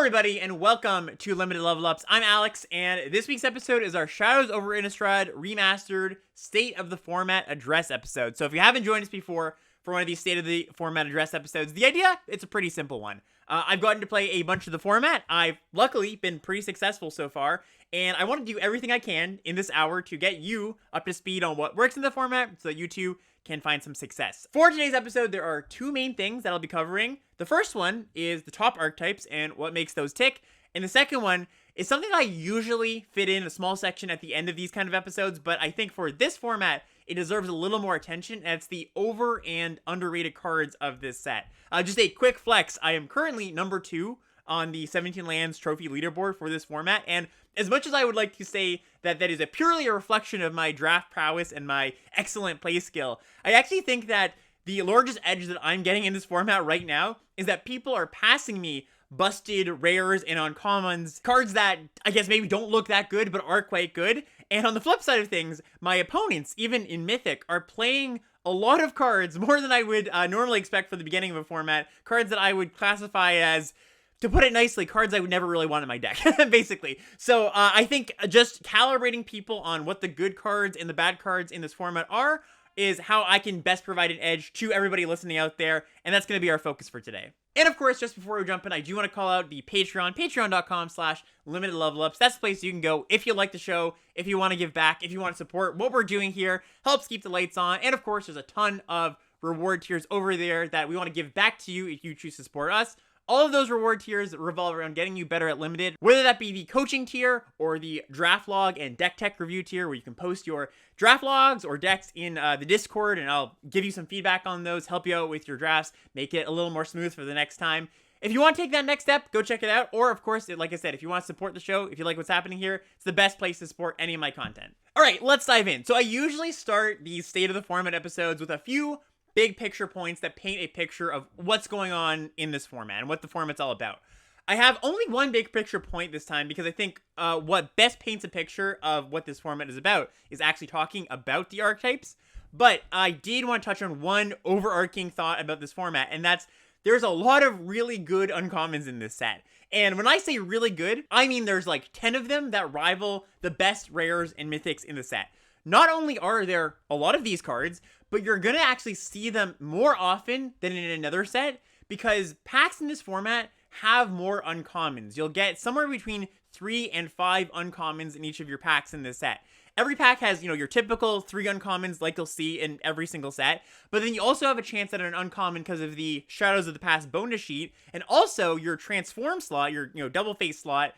everybody, and welcome to Limited Level Ups. I'm Alex, and this week's episode is our Shadows Over Innistrad Remastered State of the Format Address episode. So if you haven't joined us before for one of these State of the Format Address episodes, the idea, it's a pretty simple one. I've gotten to play a bunch of the format. I've luckily been pretty successful so far, and I want to do everything I can in this hour to get you up to speed on what works in the format so that you too can find some success. For today's episode, there are two main things that I'll be covering. The first one is the top archetypes and what makes those tick, and the second one is something I usually fit in a small section at the end of these kind of episodes, but I think for this format, it deserves a little more attention, and it's the over and underrated cards of this set. Just a quick flex, I am currently number 2 on the 17 Lands trophy leaderboard for this format, and as much as I would like to say that that is purely a reflection of my draft prowess and my excellent play skill, I actually think that the largest edge that I'm getting in this format right now is that people are passing me busted rares and uncommons, cards that I guess maybe don't look that good but are quite good. And on the flip side of things, my opponents, even in Mythic, are playing a lot of cards, more than I would normally expect for the beginning of a format, cards that I would classify as, to put it nicely, cards I would never really want in my deck, basically. So I think just calibrating people on what the good cards and the bad cards in this format are is how I can best provide an edge to everybody listening out there, and that's going to be our focus for today. And of course, just before we jump in, I do want to call out the Patreon, patreon.com/limitedlevelups. That's the place you can go if you like the show, if you want to give back, if you want to support what we're doing here, helps keep the lights on, and of course, there's a ton of reward tiers over there that we want to give back to you if you choose to support us. All of those reward tiers revolve around getting you better at Limited, whether that be the coaching tier or the draft log and deck tech review tier, where you can post your draft logs or decks in the Discord, and I'll give you some feedback on those, help you out with your drafts, make it a little more smooth for the next time. If you want to take that next step, go check it out. Or, of course, like I said, if you want to support the show, if you like what's happening here, it's the best place to support any of my content. All right, let's dive in. So I usually start these State of the Format episodes with a few big picture points that paint a picture of what's going on in this format and what the format's all about. I have only one big picture point this time because I think what best paints a picture of what this format is about is actually talking about the archetypes. But I did want to touch on one overarching thought about this format, and that's there's a lot of really good uncommons in this set. And when I say really good, I mean there's like 10 of them that rival the best rares and mythics in the set. Not only are there a lot of these cards, but you're going to actually see them more often than in another set because packs in this format have more uncommons. You'll get somewhere between 3 and 5 uncommons in each of your packs in this set. Every pack has, your typical 3 uncommons like you'll see in every single set, but then you also have a chance at an uncommon because of the Shadows of the Past bonus sheet, and also your transform slot, your double face slot,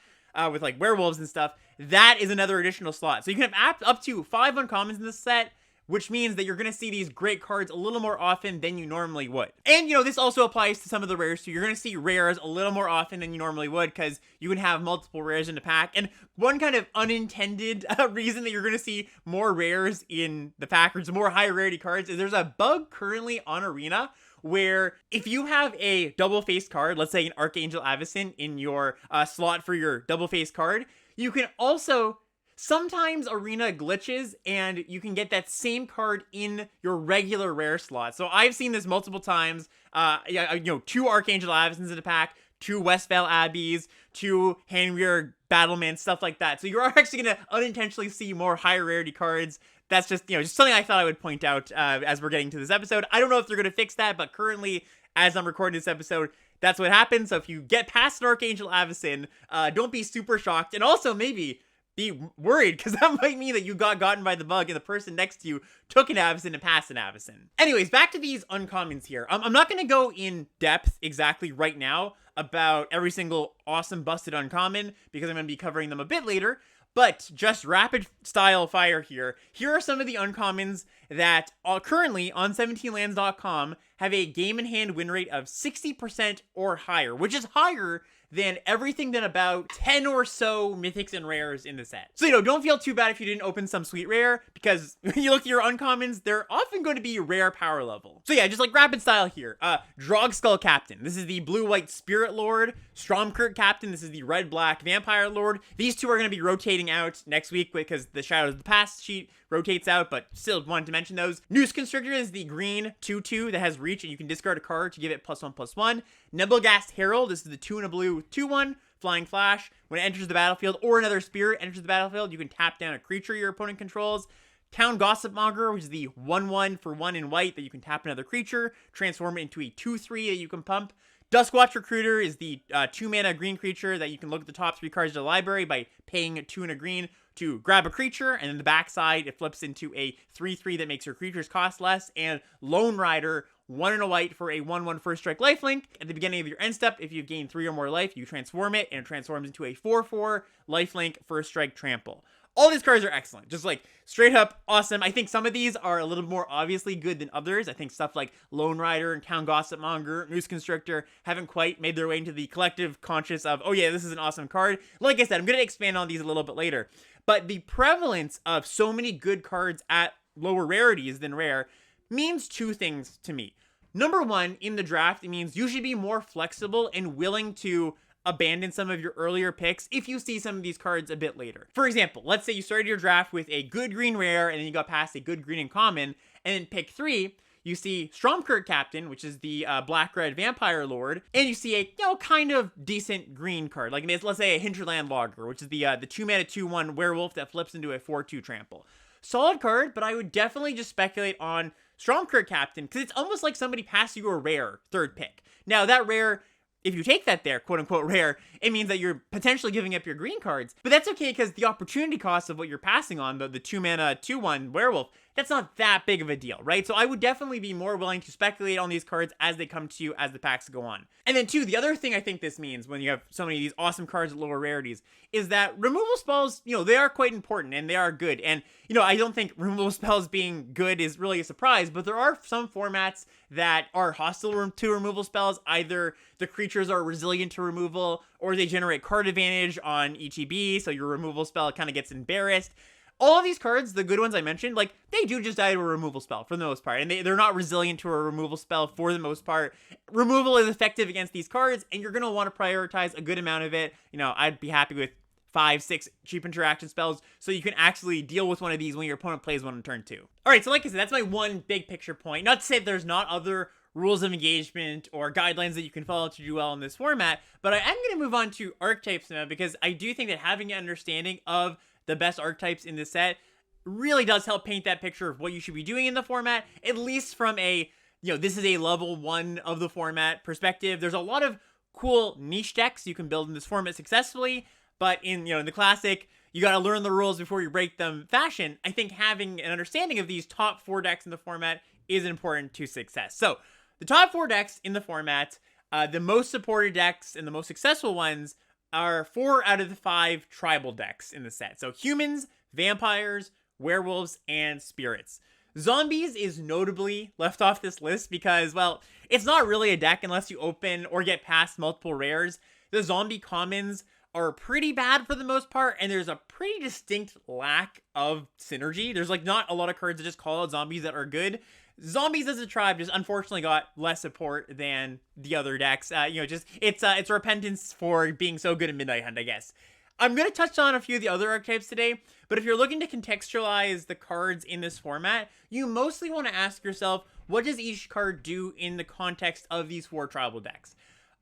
with like werewolves and stuff, that is another additional slot. So you can have up to 5 uncommons in this set, which means that you're going to see these great cards a little more often than you normally would. And, this also applies to some of the rares, too. You're going to see rares a little more often than you normally would, because you can have multiple rares in the pack. And one kind of unintended reason that you're going to see more rares in the pack, or more high rarity cards, is there's a bug currently on Arena where if you have a double-faced card, let's say an Archangel Avacyn in your slot for your double-faced card, you can also sometimes Arena glitches and you can get that same card in your regular rare slot. So I've seen this multiple times. 2 Archangel Avacyns in the pack, 2 Westvale Abbeys, 2 Handweir Battlemen, stuff like that. So you're actually going to unintentionally see more high rarity cards. That's just, just something I thought I would point out as we're getting to this episode. I don't know if they're going to fix that, but currently, as I'm recording this episode, that's what happens. So if you get past an Archangel Avacyn, don't be super shocked. And also maybe be worried, because that might mean that you got gotten by the bug and the person next to you took an Avacyn and passed an Avacyn. Anyways, back to these uncommons here. I'm not going to go in depth exactly right now about every single awesome busted uncommon, because I'm going to be covering them a bit later. But just rapid style fire here. Here are some of the uncommons that are currently on 17lands.com have a game in hand win rate of 60% or higher, which is higher than everything than about 10 or so mythics and rares in the set. So, don't feel too bad if you didn't open some sweet rare, because when you look at your uncommons, they're often going to be rare power level. So yeah, just like rapid style here. Drogskull Captain. This is the blue-white Spirit Lord. Stromkirk Captain. This is the red-black Vampire Lord. These two are going to be rotating out next week because the Shadows of the Past sheet rotates out, but still wanted to mention those. Noose Constrictor is the green 2/2 that has reach, and you can discard a card to give it +1/+1. Nebelgast Herald, this is the 2 and a blue 2/1 flying flash. When it enters the battlefield or another spirit enters the battlefield, you can tap down a creature your opponent controls. Town Gossipmonger, which is the 1/1 for 1 in white that you can tap another creature, transform it into a 2/3 that you can pump. Duskwatch Recruiter is the 2 mana green creature that you can look at the top 3 cards of the library by paying 2 and a green to grab a creature, and then the backside it flips into a 3/3 that makes your creatures cost less. And Lone Rider, 1 and a white for a 1/1 first strike lifelink. At the beginning of your end step, if you've gained 3 or more life, you transform it, and it transforms into a 4/4 lifelink first strike trample. All these cards are excellent, just like straight up awesome. I think some of these are a little more obviously good than others. I think stuff like Lone Rider and Town Gossipmonger, Moose Constrictor haven't quite made their way into the collective conscious of, oh yeah, this is an awesome card. Like I said, I'm going to expand on these a little bit later. But the prevalence of so many good cards at lower rarities than rare means 2 things to me. Number 1, in the draft, it means you should be more flexible and willing to abandon some of your earlier picks if you see some of these cards a bit later. For example, let's say you started your draft with a good green rare and then you got past a good green uncommon, and then pick 3, you see Stromkirk Captain, which is the black-red vampire lord, and you see a, kind of decent green card. Like, let's say a Hinterland Logger, which is the 2 mana 2/1 werewolf that flips into a 4/2 trample. Solid card, but I would definitely just speculate on Stromkirk Captain, because it's almost like somebody passed you a rare 3rd pick. Now, that rare, if you take that there, quote-unquote rare, it means that you're potentially giving up your green cards. But that's okay, because the opportunity cost of what you're passing on, the 2 mana 2/1 werewolf, that's not that big of a deal, right? So I would definitely be more willing to speculate on these cards as they come to you as the packs go on. And then 2, the other thing I think this means when you have so many of these awesome cards at lower rarities is that removal spells, they are quite important and they are good. And, I don't think removal spells being good is really a surprise, but there are some formats that are hostile to removal spells. Either the creatures are resilient to removal, or they generate card advantage on ETB, so your removal spell kind of gets embarrassed. All of these cards, the good ones I mentioned, like, they do just die to a removal spell for the most part, and they're not resilient to a removal spell for the most part. Removal is effective against these cards, and you're going to want to prioritize a good amount of it. I'd be happy with 5, 6 cheap interaction spells, so you can actually deal with one of these when your opponent plays one on turn 2. Alright, so like I said, that's my one big picture point. Not to say there's not other rules of engagement or guidelines that you can follow to do well in this format, but I am going to move on to archetypes now, because I do think that having an understanding of the best archetypes in this set really does help paint that picture of what you should be doing in the format, at least from a, this is a level 1 of the format perspective. There's a lot of cool niche decks you can build in this format successfully, but in, in the classic, you got to learn the rules before you break them fashion. I think having an understanding of these top 4 decks in the format is important to success. So, the top 4 decks in the format, the most supported decks and the most successful ones are 4 out of the 5 tribal decks in the set. So humans, vampires, werewolves, and spirits. Zombies is notably left off this list because, well, it's not really a deck unless you open or get past multiple rares. The zombie commons are pretty bad for the most part, and there's a pretty distinct lack of synergy. There's not a lot of cards that just call out zombies that are good. Zombies as a tribe just unfortunately got less support than the other decks. It's repentance for being so good at Midnight Hunt, I guess. I'm going to touch on a few of the other archetypes today, but if you're looking to contextualize the cards in this format, you mostly want to ask yourself, what does each card do in the context of these 4 tribal decks?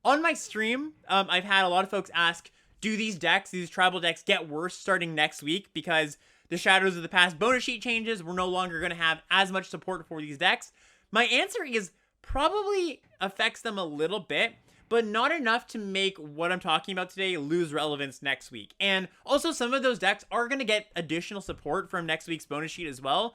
On my stream, I've had a lot of folks ask, do these tribal decks get worse starting next week? Because the Shadows of the Past bonus sheet changes, we're no longer going to have as much support for these decks. My answer is probably affects them a little bit, but not enough to make what I'm talking about today lose relevance next week. And also, some of those decks are going to get additional support from next week's bonus sheet as well.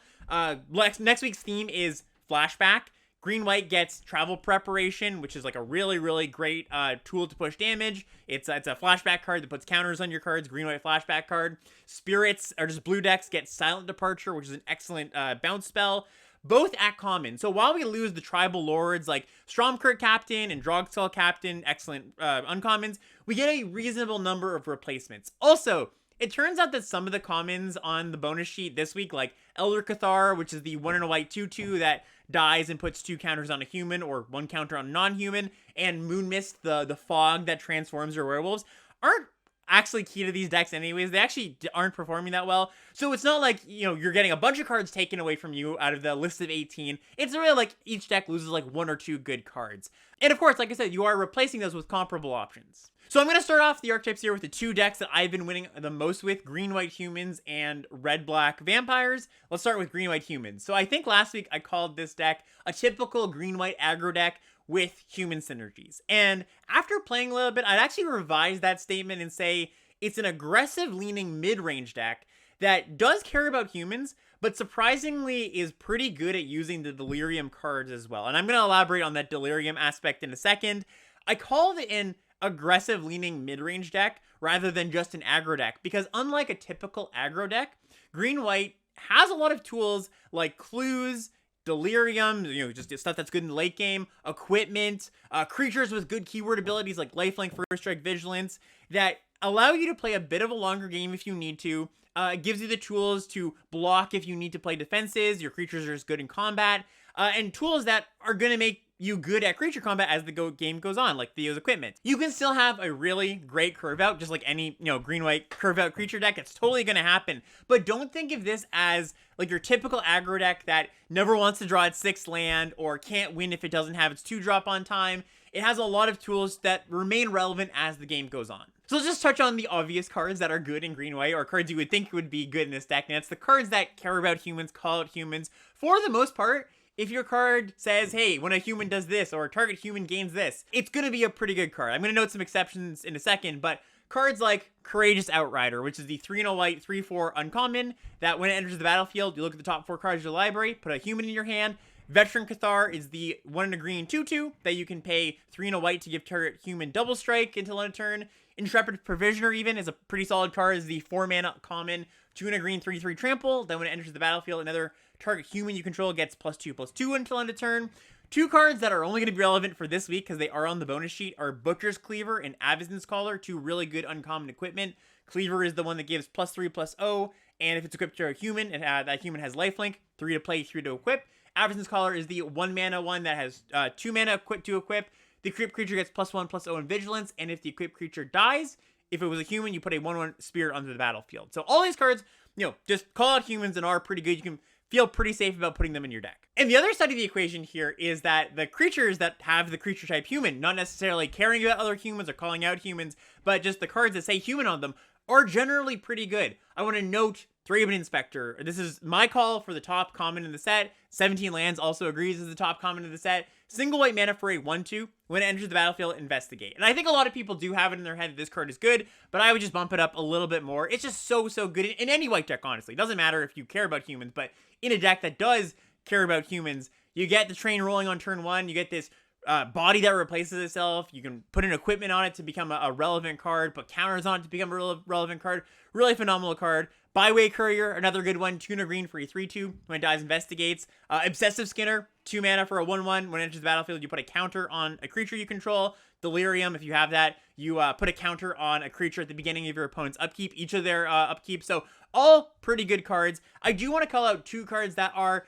Next week's theme is Flashback. Green-White gets Travel Preparation, which is a really, really great tool to push damage. It's a flashback card that puts counters on your cards, Green-White flashback card. Spirits, or just blue decks, get Silent Departure, which is an excellent bounce spell. Both at common. So while we lose the tribal lords like Stromkirk Captain and Drogskull Captain, excellent uncommons, we get a reasonable number of replacements. Also, it turns out that some of the commons on the bonus sheet this week, like Elder Cathar, which is the 1 and a white 2/2 that dies and puts 2 counters on a human or 1 counter on a non-human, and Moonmist, the fog that transforms your werewolves, aren't actually key to these decks anyways. They actually aren't performing that well. So it's not like, you're getting a bunch of cards taken away from you out of the list of 18. It's really like each deck loses like 1 or 2 good cards. And of course, like I said, you are replacing those with comparable options. So I'm going to start off the archetypes here with the 2 decks that I've been winning the most with, green-white humans and red-black vampires. Let's start with green-white humans. So I think last week I called this deck a typical green-white aggro deck with human synergies. And after playing a little bit, I'd actually revise that statement and say it's an aggressive leaning mid-range deck that does care about humans, but surprisingly is pretty good at using the delirium cards as well. And I'm going to elaborate on that delirium aspect in a second. I called it an aggressive leaning mid-range deck rather than just an aggro deck, because unlike a typical aggro deck, green-white has a lot of tools like clues, delirium, just stuff that's good in the late game, equipment, creatures with good keyword abilities like lifelink, first strike, vigilance, that allow you to play a bit of a longer game if you need to. It gives you the tools to block if you need to play defenses, your creatures are just good in combat, and tools that are going to make you good at creature combat as the game goes on, like Theo's equipment. You can still have a really great curve out, just like any, green-white curve out creature deck. It's totally going to happen. But don't think of this as like your typical aggro deck that never wants to draw its 6th land or can't win if it doesn't have its 2-drop on time. It has a lot of tools that remain relevant as the game goes on. So let's just touch on the obvious cards that are good in green-white, or cards you would think would be good in this deck. And it's the cards that care about humans, call out humans. For the most part, if your card says, hey, when a human does this, or a target human gains this, it's going to be a pretty good card. I'm going to note some exceptions in a second, but cards like Courageous Outrider, which is the 3-0 white, 3-4 uncommon, that when it enters the battlefield, you look at the top 4 cards of your library, put a human in your hand. Veteran Cathar is the 1 green 2-2 that you can pay 3 white to give target human double strike until end of turn. Intrepid Provisioner even is a pretty solid card, is the 4-mana common 2 green 3-3 trample. Then when it enters the battlefield, another target human you control gets +2/+2 until end of turn. 2 cards that are only going to be relevant for this week because they are on the bonus sheet are Butcher's Cleaver and Avacyn's Collar, 2 really good uncommon equipment. Cleaver is the one that gives +3/+0, and if it's equipped to a human, that human has lifelink, 3 to play, 3 to equip. Avacyn's Collar is the 1 mana one that has 2 mana equipped to equip. The equipped creature gets +1/+0 in vigilance, and if the equipped creature dies, if it was a human, you put a 1/1 spirit onto the battlefield. So all these cards, just call out humans and are pretty good. You can feel pretty safe about putting them in your deck. And the other side of the equation here is that the creatures that have the creature type human, not necessarily caring about other humans or calling out humans, but just the cards that say human on them, are generally pretty good. I want to note Thraben Inspector. This is my call for the top common in the set. 17 lands also agrees as the top common in the set. Single white mana for a 1/2. When it enters the battlefield, investigate. And I think a lot of people do have it in their head that this card is good, but I would just bump it up a little bit more. It's just so good in any white deck, honestly. It doesn't matter if you care about humans, but in a deck that does care about humans, you get the train rolling on turn 1. You get this body that replaces itself. You can put an equipment on it to become a relevant card, put counters on it to become a relevant card. Really phenomenal card. Byway Courier, another good one. 2 green for a 3/2. When it dies, investigates. Obsessive Skinner, 2 mana for a 1/1. When it enters the battlefield, you put a counter on a creature you control. Delirium, if you have that, you put a counter on a creature at the beginning of your opponent's upkeep, each of their upkeep. So all pretty good cards. I do want to call out 2 cards that are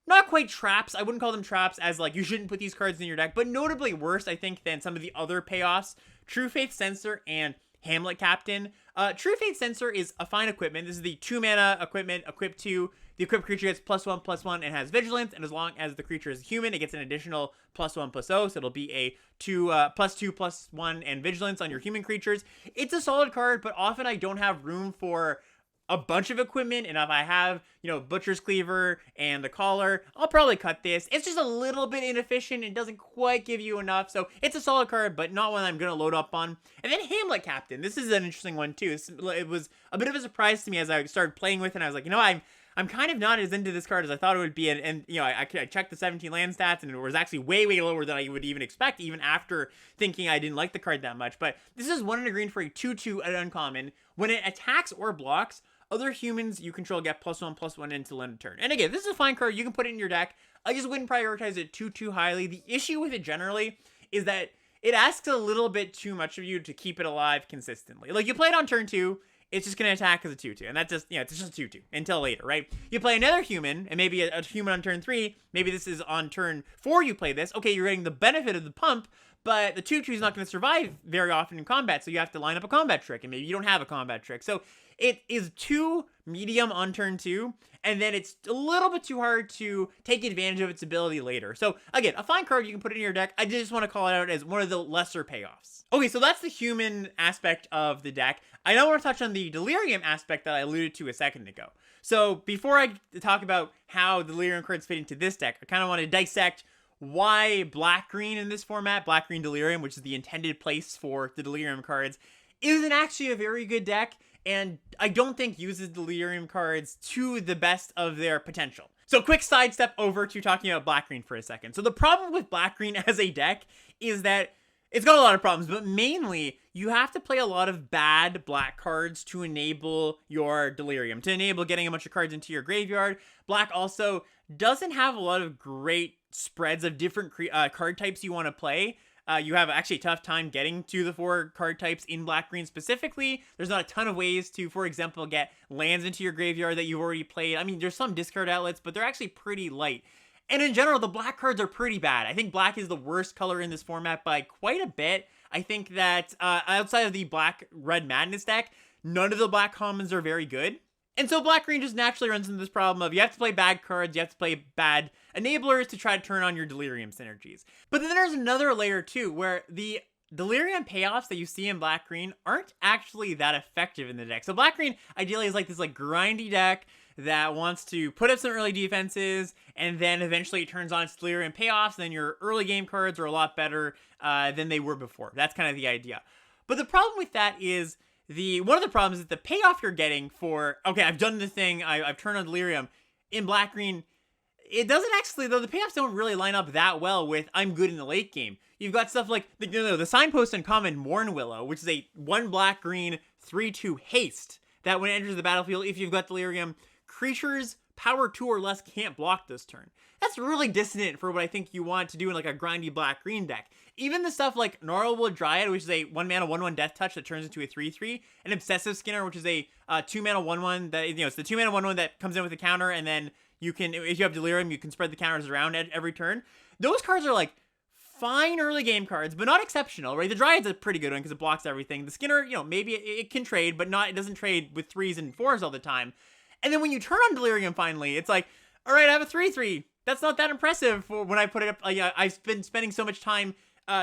not quite traps. I wouldn't call them traps as like you shouldn't put these cards in your deck, but notably worse, I think, than some of the other payoffs. True Faith Censor and Hamlet Captain. True Faith Censor is a fine equipment. This is the 2 mana equipment equipped to the equipped creature gets +1/+1 and has vigilance, and as long as the creature is human, it gets an additional +1/+0, so it'll be a +2/+1 and vigilance on your human creatures. It's a solid card, but often I don't have room for a bunch of equipment, and if I have, Butcher's Cleaver and the Collar, I'll probably cut this. It's just a little bit inefficient. It doesn't quite give you enough, so it's a solid card, but not one I'm going to load up on. And then Hamlet Captain. This is an interesting one, too. It was a bit of a surprise to me as I started playing with it, and I was like, I'm kind of not as into this card as I thought it would be, and I checked the 17 land stats, and it was actually way lower than I would even expect, even after thinking I didn't like the card that much. But this is 1 green for a 2/2 at uncommon. When it attacks or blocks, other humans you control get +1/+1 until end of turn. And again, this is a fine card. You can put it in your deck. I just wouldn't prioritize it too highly. The issue with it generally is that it asks a little bit too much of you to keep it alive consistently. Like, you play it on turn 2, it's just going to attack as a 2/2. And that's just, it's just a 2/2 until later, right? You play another human, and maybe a human on turn 3. Maybe this is on turn 4 you play this. Okay, you're getting the benefit of the pump, but the 2/2 is not going to survive very often in combat, so you have to line up a combat trick, and maybe you don't have a combat trick. So it is too medium on turn 2, and then it's a little bit too hard to take advantage of its ability later. So again, a fine card you can put in your deck. I just want to call it out as one of the lesser payoffs. Okay, so that's the human aspect of the deck. I now want to touch on the Delirium aspect that I alluded to a second ago. So before I talk about how Delirium cards fit into this deck, I kind of want to dissect why black-green in this format, black-green Delirium, which is the intended place for the Delirium cards, isn't actually a very good deck, and I don't think uses Delirium cards to the best of their potential. So quick sidestep over to talking about black-green for a second. So the problem with black-green as a deck is that it's got a lot of problems, but mainly you have to play a lot of bad black cards to enable your Delirium, to enable getting a bunch of cards into your graveyard. Black also doesn't have a lot of great spreads of different card types you want to play. You have actually a tough time getting to the 4 card types in black-green specifically. There's not a ton of ways to, for example, get lands into your graveyard that you've already played. I mean, there's some discard outlets, but they're actually pretty light. And in general, the black cards are pretty bad. I think black is the worst color in this format by quite a bit. I think that outside of the black-red madness deck, none of the black commons are very good. And so black-green just naturally runs into this problem of you have to play bad cards, you have to play bad enablers to try to turn on your Delirium synergies. But then there's another layer too, where the Delirium payoffs that you see in black-green aren't actually that effective in the deck. So black-green ideally is like this grindy deck that wants to put up some early defenses, and then eventually it turns on its Delirium payoffs, and then your early game cards are a lot better than they were before. That's kind of the idea. But the problem with that is one of the problems is the payoff you're getting for, okay, I've done the thing, I've turned on Delirium in black-green. It doesn't actually, though, the payoffs don't really line up that well with I'm good in the late game. You've got stuff like the Signpost Uncommon Mourn Willow, which is a 1 black-green 3/2 haste that when it enters the battlefield, if you've got Delirium, creatures power 2 or less can't block this turn. That's really dissonant for what I think you want to do in a grindy black-green deck. Even the stuff like Gnarlwood Dryad, which is a 1-mana 1/1 death touch that turns into a 3/3, and Obsessive Skinner, which is a 2-mana 1/1 that, it's the 2-mana 1/1 that comes in with a counter, and then you can, if you have Delirium, you can spread the counters around at every turn. Those cards are fine early game cards, but not exceptional, right? The Dryad's a pretty good one because it blocks everything. The Skinner, maybe it can trade, but it doesn't trade with 3s and 4s all the time. And then when you turn on Delirium finally, it's like, all right, I have a 3/3. That's not that impressive for when I put it up. I've been spending so much time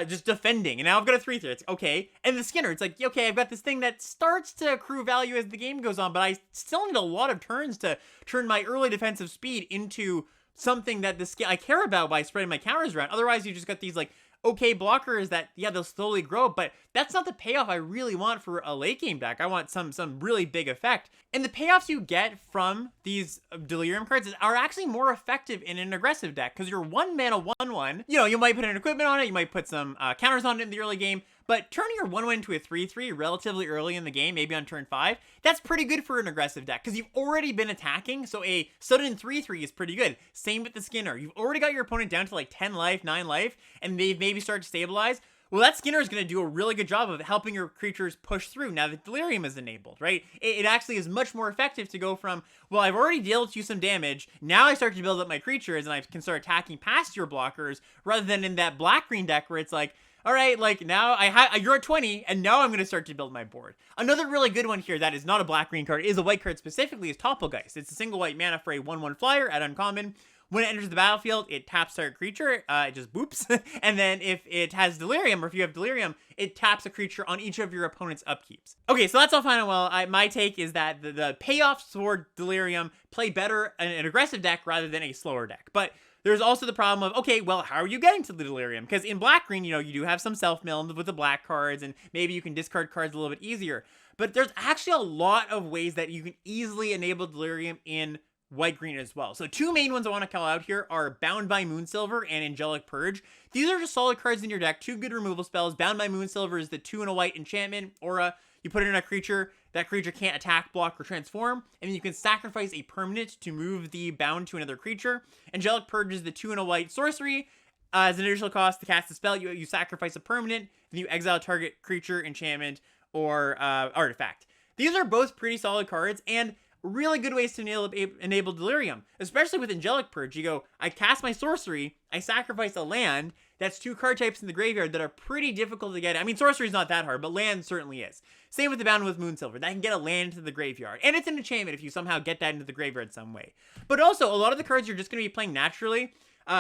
just defending, and now I've got a 3/3. It's okay. And the Skinner, it's like, okay, I've got this thing that starts to accrue value as the game goes on, but I still need a lot of turns to turn my early defensive speed into something that I care about by spreading my counters around. Otherwise, you just got these okay blockers that, yeah, they'll slowly grow, but that's not the payoff I really want for a late game deck. I want some really big effect. And the payoffs you get from these Delirium cards are actually more effective in an aggressive deck, because your 1-mana 1/1, you might put an equipment on it, you might put some counters on it in the early game, but turning your 1/1 into a 3/3 relatively early in the game, maybe on turn 5, that's pretty good for an aggressive deck, because you've already been attacking, so a sudden 3/3 is pretty good. Same with the Skinner. You've already got your opponent down to 10 life, 9 life, and they've maybe started to stabilize. Well, that Skinner is going to do a really good job of helping your creatures push through now that Delirium is enabled, right? It actually is much more effective to go from, well, I've already dealt you some damage, now I start to build up my creatures, and I can start attacking past your blockers, rather than in that black-green deck where it's like, all right, now you're at 20, and now I'm going to start to build my board. Another really good one here that is not a black-green card, is a white card specifically, is Topplegeist. It's a single white mana for a 1/1 flyer at uncommon. When it enters the battlefield, it taps target creature, it just boops, and then if it has Delirium, or if you have Delirium, it taps a creature on each of your opponent's upkeeps. Okay, so that's all fine and well. My take is that the payoffs for Delirium play better in an aggressive deck rather than a slower deck. But there's also the problem of, okay, well, how are you getting to the Delirium? Because in black-green, you do have some self-mill with the black cards, and maybe you can discard cards a little bit easier. But there's actually a lot of ways that you can easily enable Delirium in white-green as well. So 2 main ones I want to call out here are Bound by Moonsilver and Angelic Purge. These are just solid cards in your deck, 2 good removal spells. Bound by Moonsilver is the 2 and a white enchantment aura. You put it in a creature, that creature can't attack, block, or transform, and then you can sacrifice a permanent to move the bound to another creature. Angelic Purge is the 2 and a white sorcery. As an additional cost to cast a spell, you sacrifice a permanent, then you exile target creature, enchantment, or artifact. These are both pretty solid cards, and really good ways to enable Delirium, especially with Angelic Purge. You go, I cast my sorcery, I sacrifice a land, that's 2 card types in the graveyard that are pretty difficult to get. I mean, sorcery's not that hard, but land certainly is. Same with the Bound with Moonsilver. That can get a land into the graveyard. And it's an enchantment if you somehow get that into the graveyard some way. But also, a lot of the cards you're just going to be playing naturally.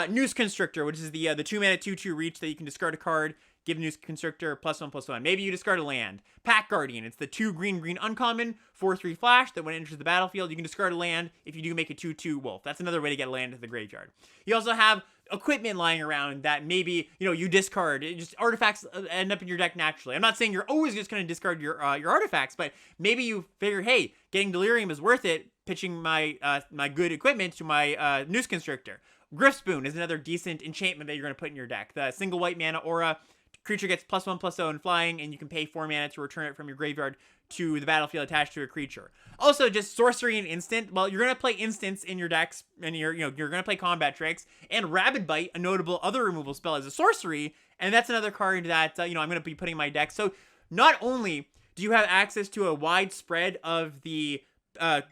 Noose Constrictor, which is the 2-mana 2/2 reach that you can discard a card, give Noose Constrictor +1/+1. Maybe you discard a land. Pack Guardian, it's the 2 green uncommon, 4/3 flash, that when it enters the battlefield, you can discard a land if you do make a 2/2 wolf. That's another way to get a land into the graveyard. You also have equipment lying around that maybe, you discard. Just artifacts end up in your deck naturally. I'm not saying you're always just going to discard your artifacts, but maybe you figure, hey, getting Delirium is worth it, pitching my my good equipment to my Noose Constrictor. Griffspoon is another decent enchantment that you're going to put in your deck. The single white mana aura, creature gets +1/+0 in flying, and you can pay 4 mana to return it from your graveyard to the battlefield attached to a creature. Also, just sorcery and instant. Well, you're going to play instants in your decks, and you're going to play combat tricks. And Rabid Bite, a notable other removal spell, is a sorcery, and that's another card that I'm going to be putting in my deck. So not only do you have access to a wide spread of the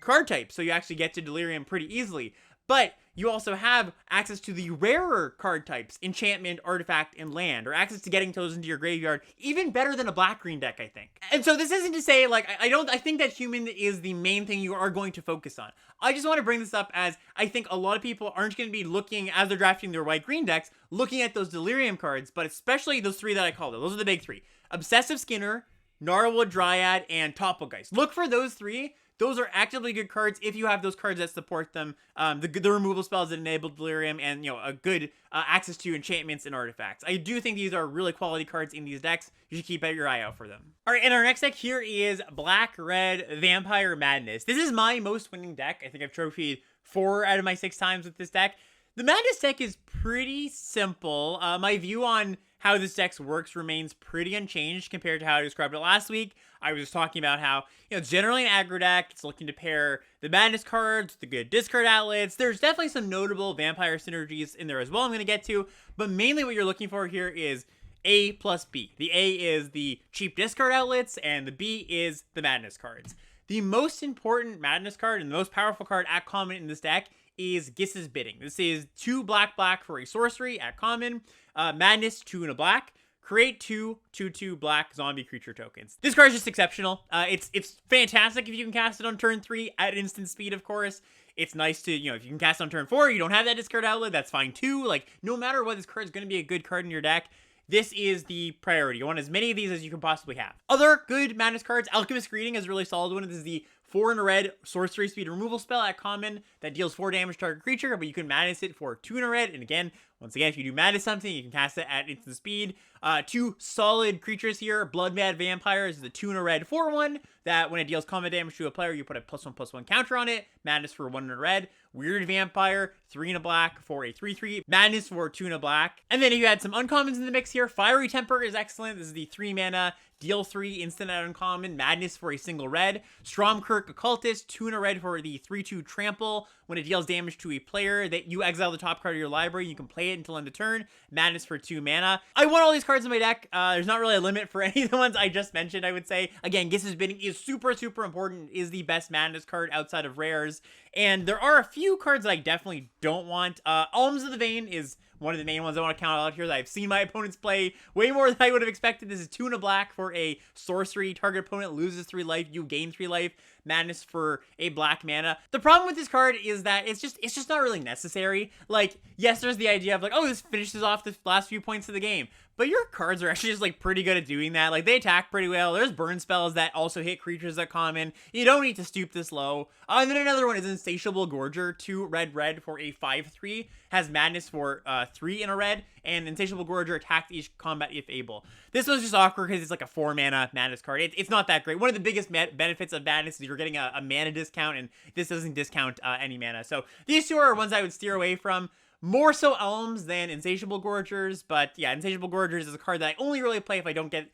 card types, so you actually get to Delirium pretty easily, but you also have access to the rarer card types, enchantment, artifact, and land, or access to getting those into your graveyard, even better than a black-green deck, I think. And so this isn't to say, I think that human is the main thing you are going to focus on. I just want to bring this up as I think a lot of people aren't going to be looking, as they're drafting their white-green decks, looking at those Delirium cards, but especially those 3 that I called it. Those are the big 3. Obsessive Skinner, Gnarlwood Dryad, and Topplegeist. Look for those 3. Those are actively good cards if you have those cards that support them, the removal spells that enable Delirium, and a good access to enchantments and artifacts. I do think these are really quality cards in these decks. You should keep your eye out for them. All right, and our next deck here is Black-Red Vampire Madness. This is my most winning deck. I think I've trophied 4 out of my 6 times with this deck. The Madness deck is pretty simple. My view on how this deck works remains pretty unchanged compared to how I described it last week. I was just talking about how, generally an aggro deck, it's looking to pair the Madness cards with the good discard outlets. There's definitely some notable vampire synergies in there as well I'm going to get to, but mainly what you're looking for here is A plus B. The A is the cheap discard outlets, and the B is the Madness cards. The most important Madness card and the most powerful card at common in this deck is Giss's Bidding. This is 2 black for a sorcery at common. Madness, 2 and a black. Create 2/2 black zombie creature tokens. This card is just exceptional. It's fantastic if you can cast it on turn 3 at instant speed, of course. It's nice to, if you can cast it on turn 4, you don't have that discard outlet, that's fine too. No matter what, this card is going to be a good card in your deck. This is the priority. You want as many of these as you can possibly have. Other good Madness cards, Alchemist Greeting is a really solid one. This is the 4 and a red sorcery speed removal spell at common that deals 4 damage to target creature, but you can Madness it for 2 and a red. And again, once again, if you do Madness something, you can cast it at instant speed. 2 solid creatures here. Blood Mad Vampire is the 2 and a red 4/1 that when it deals combat damage to a player, you put a +1/+1 counter on it. Madness for 1 and a red. Weird Vampire, 3 and a black for a 3/3. Madness for 2 and a black. And then if you had some uncommons in the mix here, Fiery Temper is excellent. This is the 3 mana, deal 3 instant at uncommon. Madness for a single red. Stromkirk Occultist, 2 and a red for the 3/2 trample. When it deals damage to a player, that you exile the top card of your library, you can play it until end of turn. Madness for 2 mana. I want all these cards in my deck. There's not really a limit for any of the ones I just mentioned, I would say. Again, Giss's Bidding is super important. It is the best Madness card outside of rares. And there are a few cards that I definitely don't want. Alms of the Vein is one of the main ones I want to count out here that I've seen my opponents play way more than I would have expected. This is 2 and a black for a sorcery. Target opponent loses 3 life, you gain 3 life. Madness for a black mana. The problem with this card is that it's just not really necessary. Yes, there's the idea of this finishes off the last few points of the game. But your cards are actually just pretty good at doing that. They attack pretty well. There's burn spells that also hit creatures at common. You don't need to stoop this low. And then another one is Insatiable Gorger, 2 red for a 5/3. Has Madness for 3 in a red. And Insatiable Gorger attacks each combat if able. This one's just awkward because it's a 4 mana Madness card. It's not that great. One of the biggest benefits of Madness is you're getting a mana discount, and this doesn't discount any mana. So these 2 are ones I would steer away from. More so Elms than Insatiable Gorgers, but yeah, Insatiable Gorgers is a card that I only really play if I don't get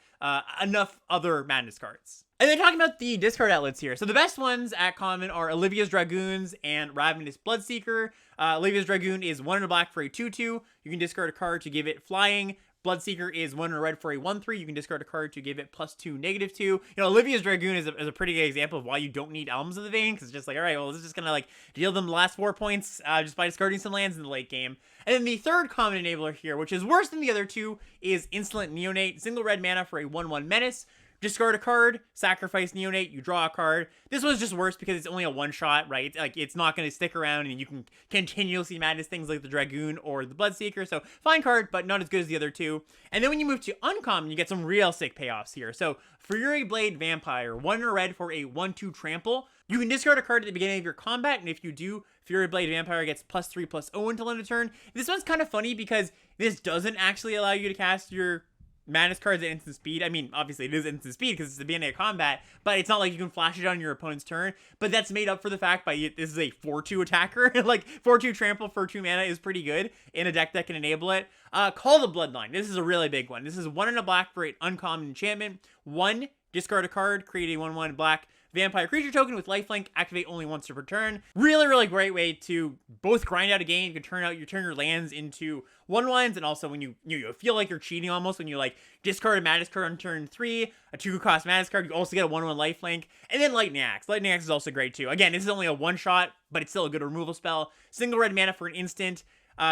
enough other Madness cards. And then talking about the discard outlets here. So the best ones at common are Olivia's Dragoons and Ravenous Bloodseeker. Olivia's Dragoon is 1 and a black for a 2/2. You can discard a card to give it flying. Bloodseeker is 1 in a red for a 1/3. You can discard a card to give it +2, -2. You know, Olivia's Dragoon is a pretty good example of why you don't need Elms of the Vein, because it's just like, all right, well, this is just going to like deal them the last 4 points just by discarding some lands in the late game. And then the third common enabler here, which is worse than the other two, is Insolent Neonate. Single red mana for a 1/1 menace. Discard a card, sacrifice Neonate, you draw a card. This was just worse because it's only a one-shot, right? Like, it's not going to stick around, and you can continuously madness things like the Dragoon or the Bloodseeker. So, fine card, but not as good as the other two. And then when you move to Uncommon, you get some real sick payoffs here. So, Fury Blade Vampire, 1 in a red for a 1/2 trample. You can discard a card at the beginning of your combat, and if you do, Fury Blade Vampire gets +3/+0 until end of turn. This one's kind of funny because this doesn't actually allow you to cast your madness cards at instant speed. I mean, obviously it is instant speed because it's the beginning of combat, but it's not like you can flash it on your opponent's turn. But that's made up for the fact by this is a 4/2 attacker. Like 4/2 trample for 2 mana is pretty good in a deck that can enable it. Call the Bloodline. This is a really big one. This is 1 in a black for an uncommon enchantment. 1, discard a card, create a 1/1 black vampire creature token with lifelink, activate only once per turn. Really, really great way to both grind out a game. You can turn your lands into 1/1s, and also when you feel like you're cheating almost when you like discard a madness card on turn 3, a 2-cost madness card, you also get a 1/1 lifelink. And then Lightning Axe. Lightning Axe is also great too. Again, this is only a one-shot, but it's still a good removal spell. Single red mana for an instant.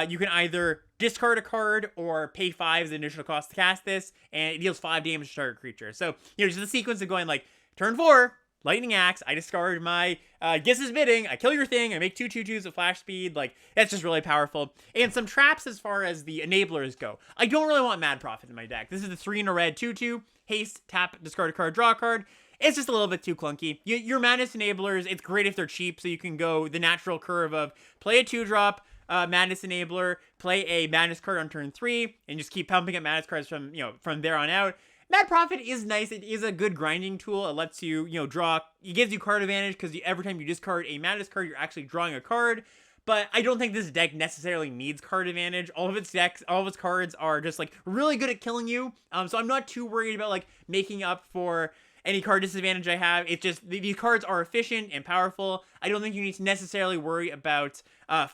You can either discard a card or pay 5 as the initial cost to cast this, and it deals 5 damage to target creature. So, just the sequence of going like, turn 4, Lightning Axe, I discard my Guess's Bidding, I kill your thing, I make 2 2/2s with flash speed. Like, that's just really powerful. And some traps as far as the enablers go. I don't really want Mad Prophet in my deck. This is the 3 in a red 2/2, haste, tap, discard a card, draw a card. It's just a little bit too clunky. Your Madness enablers, it's great if they're cheap, so you can go the natural curve of play a 2-drop, Madness enabler, play a Madness card on turn 3, and just keep pumping up Madness cards from there on out. Mad Prophet is nice. It is a good grinding tool. It lets you, draw. It gives you card advantage because every time you discard a Madness card, you're actually drawing a card. But I don't think this deck necessarily needs card advantage. All of its cards are just like really good at killing you. So I'm not too worried about like making up for any card disadvantage I have. It's just these cards are efficient and powerful. I don't think you need to necessarily worry about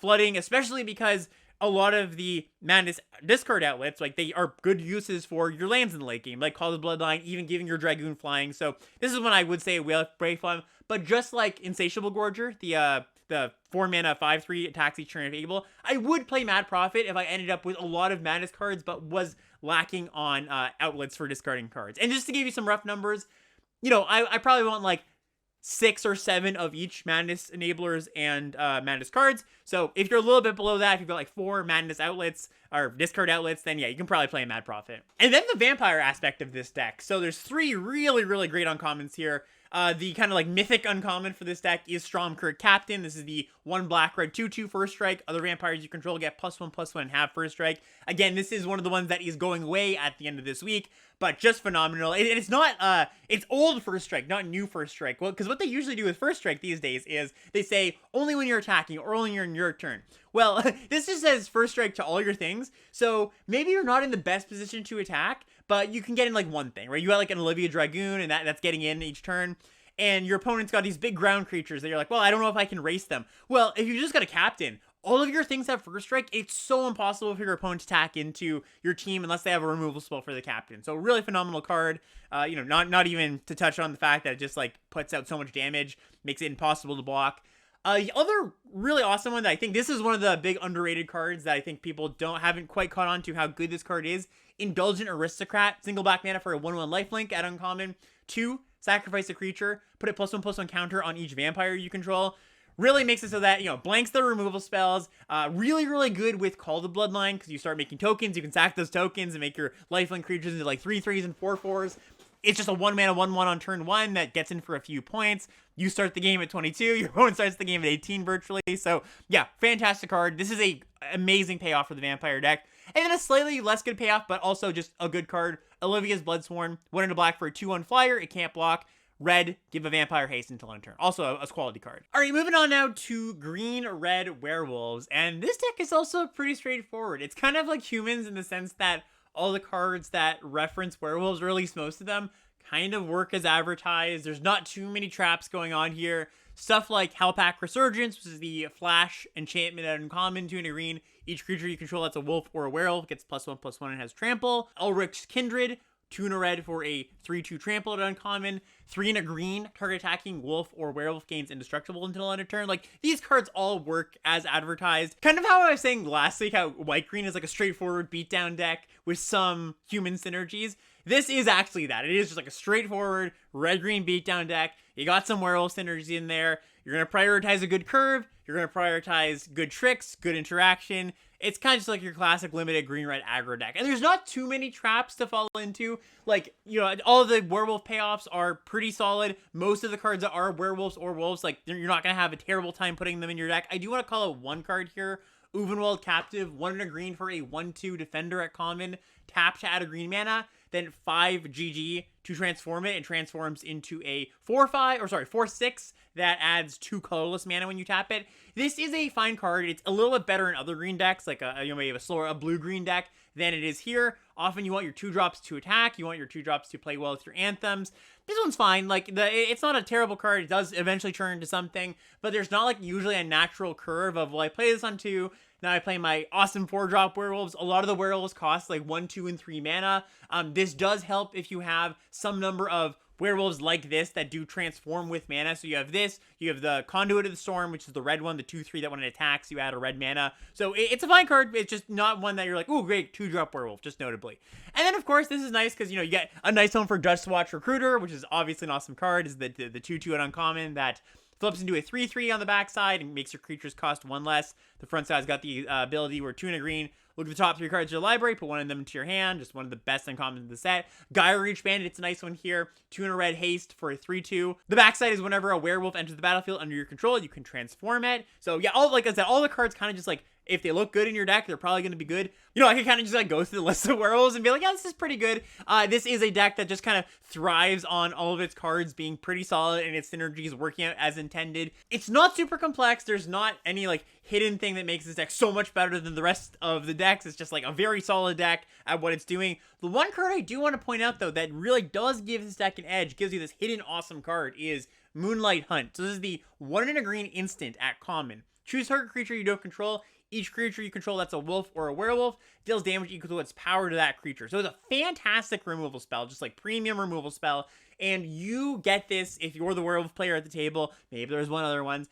flooding, especially because a lot of the Madness discard outlets, like, they are good uses for your lands in the late game, like Call of the Bloodline, even giving your Dragoon flying. So this is when I would say Whale of Brave Flame. But just like Insatiable Gorger, the 4 mana 5/3 attacks each turn if able, I would play Mad Prophet if I ended up with a lot of Madness cards, but was lacking on outlets for discarding cards. And just to give you some rough numbers, I probably want like 6 or 7 of each Madness enablers and Madness cards. So if you're a little bit below that, if you've got like 4 Madness outlets or discard outlets, then yeah, you can probably play a Mad Prophet. And then the vampire aspect of this deck. So there's 3 really, really great uncommons here. The kind of like mythic uncommon for this deck is Stromkirk Captain. This is the 1 black red 2/2 first strike. Other vampires you control get +1/+1 and have first strike. Again, this is one of the ones that is going away at the end of this week, but just phenomenal. It's not it's old first strike, not new first strike. Well, because what they usually do with first strike these days is they say only when you're attacking or only in your turn. Well, this just says first strike to all your things. So maybe you're not in the best position to attack, but you can get in like one thing, right? You got like an Olivia Dragoon, and that's getting in each turn. And your opponent's got these big ground creatures that you're like, well, I don't know if I can race them. Well, if you just got a captain, all of your things have first strike. It's so impossible for your opponent to attack into your team unless they have a removal spell for the captain. So really phenomenal card. Not even to touch on the fact that it just like puts out so much damage, makes it impossible to block. The other really awesome one that I think this is one of the big underrated cards that I think people haven't quite caught on to how good this card is. Indulgent Aristocrat, single black mana for a 1/1 lifelink at uncommon. 2, sacrifice a creature, put a +1/+1 counter on each vampire you control. Really makes it so that, blanks the removal spells. Really, really good with Call the Bloodline because you start making tokens. You can sack those tokens and make your lifelink creatures into like 3/3s and 4/4s. It's just a 1 mana 1/1 on turn 1 that gets in for a few points. You start the game at 22. Your opponent starts the game at 18 virtually. So yeah, fantastic card. This is a amazing payoff for the vampire deck. And then a slightly less good payoff, but also just a good card. Olivia's Bloodsworn. 1 in a black for a 2/1 flyer. It can't block. Red, give a vampire haste until end turn. Also a quality card. All right, moving on now to green-red werewolves. And this deck is also pretty straightforward. It's kind of like humans in the sense that all the cards that reference werewolves, or at least most of them, kind of work as advertised. There's not too many traps going on here. Stuff like Hellpack Resurgence, which is the flash enchantment at uncommon, 2 and a green. Each creature you control that's a wolf or a werewolf gets +1/+1 and has trample. Elric's Kindred, 2 and a red for a 3/2 trample at uncommon. 3 and a green, target attacking wolf or werewolf gains indestructible until end of turn. Like, these cards all work as advertised. Kind of how I was saying last week, how white-green is like a straightforward beatdown deck with some human synergies. This is actually that. It is just like a straightforward red-green beatdown deck. You got some werewolf synergy in there. You're going to prioritize a good curve. You're going to prioritize good tricks, good interaction. It's kind of just like your classic limited green-red aggro deck. And there's not too many traps to fall into. Like, you know, all of the werewolf payoffs are pretty solid. Most of the cards that are werewolves or wolves, like, you're not going to have a terrible time putting them in your deck. I do want to call out one card here. Uvenwald Captive, 1 and a green for a 1/2 defender at common. Tap to add a green mana. Then 5 GG to transform it, and transforms into a 4/6 that adds 2 colorless mana when you tap it. This is a fine card. It's a little bit better in other green decks, like maybe a blue-green deck than it is here. Often you want your 2-drops to attack. You want your 2-drops to play well with your anthems. This one's fine. Like, it's not a terrible card. It does eventually turn into something, but there's not like usually a natural curve of, well, I play this on 2. Now I play my awesome 4-drop werewolves. A lot of the werewolves cost like 1, 2, and 3 mana. This does help if you have some number of werewolves like this that do transform with mana. So you have this, you have the Conduit of the Storm, which is the red one, the 2/3 that when it attacks, you add a red mana. So it's a fine card. It's just not one that you're like, oh, great, 2-drop werewolf, just notably. And then, of course, this is nice because, you know, you get a nice home for Dustwatch Recruiter, which is obviously an awesome card. Is the 2/2 at uncommon that flips into a 3/3 on the backside and makes your creatures cost 1 less. The front side's got the ability where 2 and a green. Look at the top 3 cards of your library, put one of them into your hand. Just one of the best uncommons in the set. Gyre Reach Bandit, it's a nice one here. 2 and a red haste for a 3/2. The backside is whenever a werewolf enters the battlefield under your control, you can transform it. So yeah, like I said, all the cards kind of just like, if they look good in your deck, they're probably going to be good. You know, I can kind of just like go through the list of werewolves and be like, yeah, this is pretty good. This is a deck that just kind of thrives on all of its cards being pretty solid and its synergies working out as intended. It's not super complex. There's not any like hidden thing that makes this deck so much better than the rest of the decks. It's just like a very solid deck at what it's doing. The one card I do want to point out though that really does give this deck an edge, gives you this hidden awesome card, is Moonlight Hunt. So this is the 1 and a green instant at common. Choose target creature you don't control. Each creature you control that's a wolf or a werewolf deals damage equal to its power to that creature. So it's a fantastic removal spell, just like premium removal spell. And you get this if you're the werewolf player at the table. Maybe there's one other one.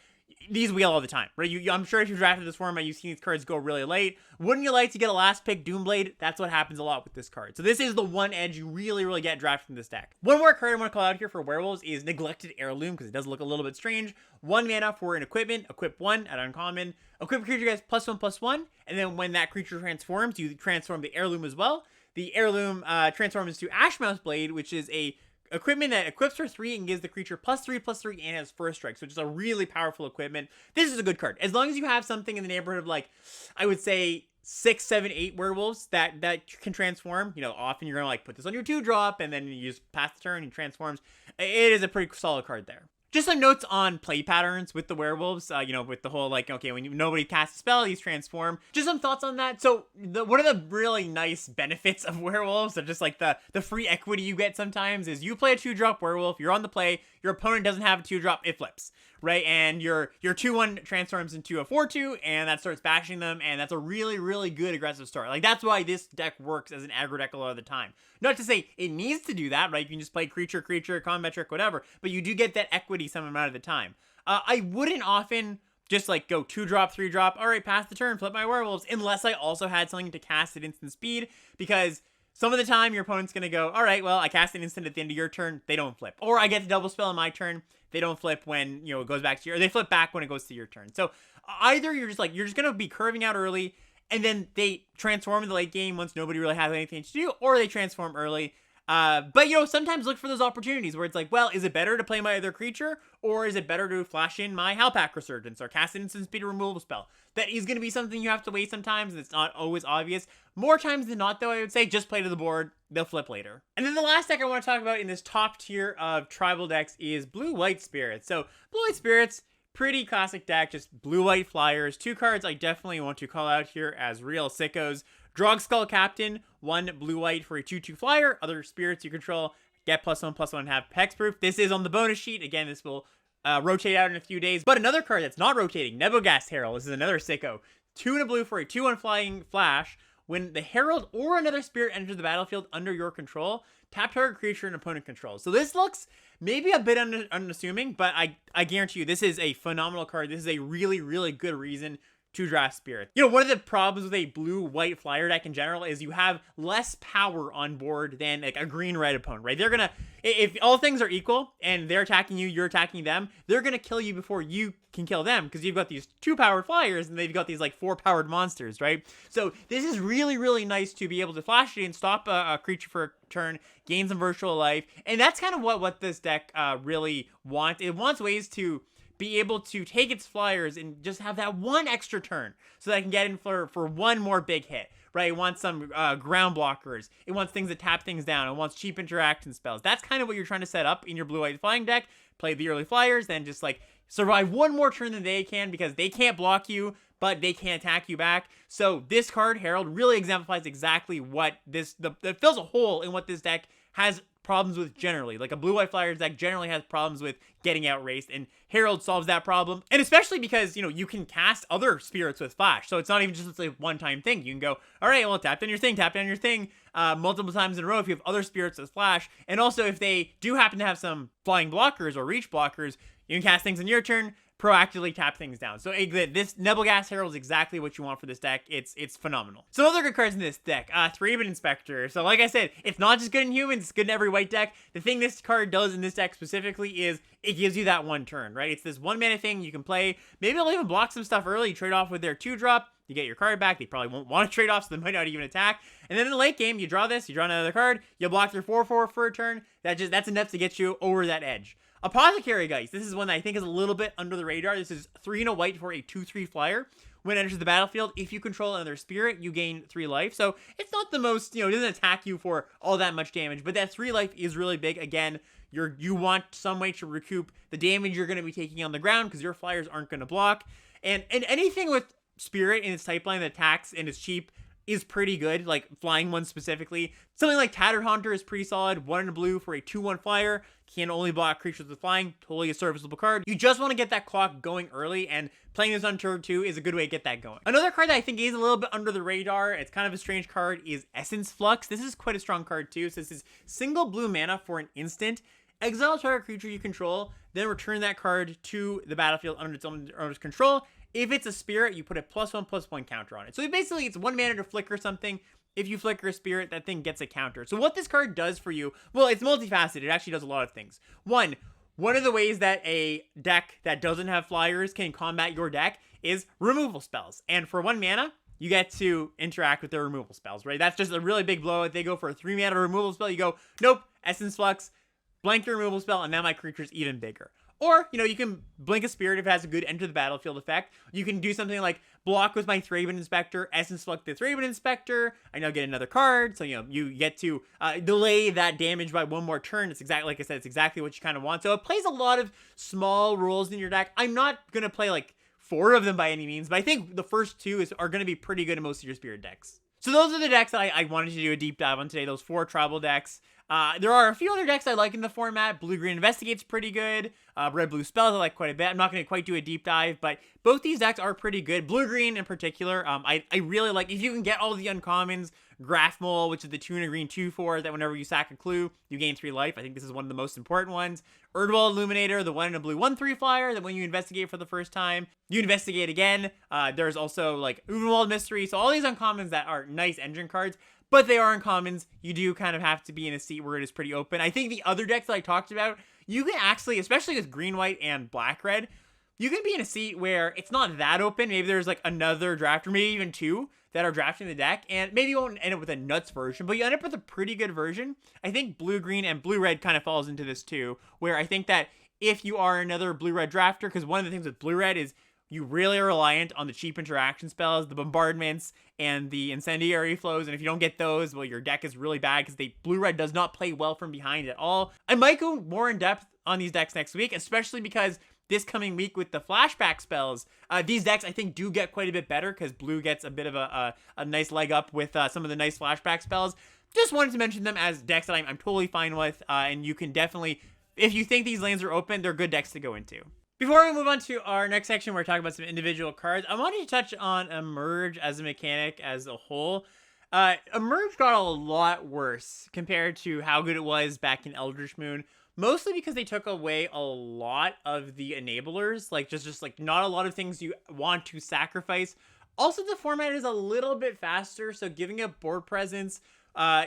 These wheel all the time, right? I'm sure if you drafted this format, you've seen these cards go really late. Wouldn't you like to get a last pick Doomblade? That's what happens a lot with this card. So this is the one edge you really get drafted in this deck. One more card I want to call out here for werewolves is Neglected Heirloom, because it does look a little bit strange. 1 mana for an equipment, equip 1 at uncommon. Equip creature gets +1/+1, and then when that creature transforms, you transform the heirloom as well. The heirloom transforms to Ashmouth Blade, which is a equipment that equips for 3 and gives the creature +3/+3 and has first strike, so it's a really powerful equipment. This is a good card. As long as you have something in the neighborhood of, like, I would say 6, 7, 8 werewolves that can transform, you know, often you're gonna like put this on your 2-drop and then you just pass the turn and transforms. It is a pretty solid card there. Just some notes on play patterns with the werewolves, you know, with the whole, like, okay, when nobody casts a spell, these transform. Just some thoughts on that. So, one of the really nice benefits of werewolves, or just like the free equity you get sometimes, is you play a 2-drop werewolf, you're on the play, your opponent doesn't have a 2-drop, it flips, right? And your 2/1 transforms into a 4/2, and that starts bashing them, and that's a really good aggressive start. Like, that's why this deck works as an aggro deck a lot of the time. Not to say it needs to do that, right? You can just play creature, combat trick, whatever, but you do get that equity some amount of the time. I wouldn't often just like go 2-drop, 3-drop, all right, pass the turn, flip my werewolves, unless I also had something to cast at instant speed, because some of the time your opponent's going to go, all right, well, I cast an instant at the end of your turn, they don't flip. Or I get to double spell on my turn, they don't flip when, you know, it goes back to your, or they flip back when it goes to your turn. So either you're just going to be curving out early, and then they transform in the late game once nobody really has anything to do, or they transform early. But, you know, sometimes look for those opportunities where it's like, well, is it better to play my other creature, or is it better to flash in my Hellpack Resurgence or cast an instant speed removal spell? That is going to be something you have to wait sometimes, and it's not always obvious. More times than not, though, I would say just play to the board. They'll flip later. And then the last deck I want to talk about in this top tier of tribal decks is Blue-White Spirits. So, Blue-White Spirits, pretty classic deck, just blue-white flyers. 2 cards I definitely want to call out here as real sickos. Drogskull Captain, 1 blue-white for a 2/2 flyer. Other spirits you control get +1/+1 and have hexproof. This is on the bonus sheet. Again, this will rotate out in a few days. But another card that's not rotating, Nebogast Herald. This is another sicko. 2 and a blue for a 2/1 flying flash. When the Herald or another spirit enters the battlefield under your control, tap target creature and opponent controls. So this looks maybe a bit unassuming, but I guarantee you this is a phenomenal card. This is a really, really good reason to draft Spirit. You know, one of the problems with a blue-white flyer deck in general is you have less power on board than like a green-red opponent, right? They're gonna, if all things are equal and they're attacking you, you're attacking them, they're gonna kill you before you can kill them because you've got these 2-powered flyers and they've got these like 4-powered monsters, right? So this is really, really nice to be able to flash it and stop a creature for a turn, gain some virtual life, and that's kind of what this deck really wants. It wants ways to be able to take its flyers and just have that one extra turn so that I can get in for one more big hit, right? It wants some ground blockers. It wants things that tap things down. It wants cheap interaction spells. That's kind of what you're trying to set up in your blue-white flying deck. Play the early flyers, then just like survive one more turn than they can because they can't block you, but they can't attack you back. So this card, Herald, really exemplifies exactly what that fills a hole in what this deck has problems with generally. Like a blue-white flyers deck generally has problems with getting outraced, and Herald solves that problem. And especially because, you know, you can cast other spirits with flash, so it's not even just a one-time thing. You can go, all right, well, tap down your thing, multiple times in a row if you have other spirits with flash. And also, if they do happen to have some flying blockers or reach blockers, you can cast things on your turn, proactively tap things down. So this Nebogast Herald is exactly what you want for this deck. It's phenomenal. Some other good cards in this deck. Threebin Inspector. So like I said, it's not just good in humans, it's good in every white deck. The thing this card does in this deck specifically is it gives you that one turn, right? It's this 1-mana thing you can play. Maybe I'll even block some stuff early. You trade off with their 2-drop. You get your card back. They probably won't want to trade off, so they might not even attack. And then in the late game, you draw this, you draw another card, you block their 4/4 for a turn. That's enough to get you over that edge. Apothecary, guys. This is one that I think is a little bit under the radar. This is 3 and a white for a 2/3 flyer. When it enters the battlefield, if you control another spirit, you gain 3 life. So it's not the most, it doesn't attack you for all that much damage, but that 3 life is really big. Again, you want some way to recoup the damage you're going to be taking on the ground because your flyers aren't going to block. And anything with spirit in its type line that attacks and is cheap is pretty good, like flying ones specifically. Something like Tattered Haunter is pretty solid. 1 and a blue for a 2/1 flyer. Can only block creatures with flying. Totally a serviceable card. You just want to get that clock going early, and playing this on turn 2 is a good way to get that going. Another card that I think is a little bit under the radar, it's kind of a strange card, is Essence Flux. This is quite a strong card too. So this is single blue mana for an instant. Exile target creature you control, then return that card to the battlefield under its owner's control. If it's a spirit, you put a +1/+1 counter on it. So basically, it's 1 mana to flicker something. If you flicker a spirit, that thing gets a counter. So what this card does for you, well, it's multifaceted. It actually does a lot of things. One of the ways that a deck that doesn't have flyers can combat your deck is removal spells. And for 1 mana, you get to interact with their removal spells, right? That's just a really big blow. If they go for a 3 mana removal spell, you go, nope, Essence Flux, blank your removal spell, and now my creature's even bigger. Or, you can blink a spirit if it has a good enter the battlefield effect. You can do something like block with my Thraben Inspector, Essence Flux the Thraben Inspector. I now get another card, so you get to delay that damage by 1 more turn. It's exactly, like I said, it's exactly what you kind of want. So it plays a lot of small roles in your deck. I'm not going to play like 4 of them by any means, but I think the first 2 are going to be pretty good in most of your spirit decks. So those are the decks that I wanted to do a deep dive on today, those 4 tribal decks. There are a few other decks I like in the format. Blue-Green Investigate's pretty good. Red-Blue Spells I like quite a bit. I'm not going to quite do a deep dive, but both these decks are pretty good. Blue-Green in particular, I really like. If you can get all the uncommons, Graph Mole, which is the 2 and a green 2/4, that whenever you sack a clue, you gain 3 life. I think this is one of the most important ones. Erdwall Illuminator, the 1 and a blue 1/3 flyer, that when you investigate for the first time, you investigate again. There's also like Uvenwald Mystery. So all these uncommons that are nice engine cards, but they are uncommons. You do kind of have to be in a seat where it is pretty open. I think the other decks that I talked about, you can actually, especially with green, white, and black, red, you can be in a seat where it's not that open. Maybe there's like another draft, or maybe even 2 that are drafting the deck, and maybe you won't end up with a nuts version, but you end up with a pretty good version. I think blue-green and blue-red kind of falls into this too, where I think that if you are another blue-red drafter, because one of the things with blue-red is you really are reliant on the cheap interaction spells, the bombardments, and the incendiary flows, and if you don't get those, well, your deck is really bad because blue-red does not play well from behind at all. I might go more in depth on these decks next week, especially because this coming week with the flashback spells, these decks I think do get quite a bit better because blue gets a bit of a nice leg up with some of the nice flashback spells. just wanted to mention them as decks that I'm totally fine with, and you can definitely, if you think these lanes are open, they're good decks to go into. Before we move on to our next section, where we're talking about some individual cards, I wanted to touch on Emerge as a mechanic as a whole. Emerge got a lot worse compared to how good it was back in Eldritch Moon, mostly because they took away a lot of the enablers, like just like not a lot of things you want to sacrifice. Also, the format is a little bit faster, so giving up board presence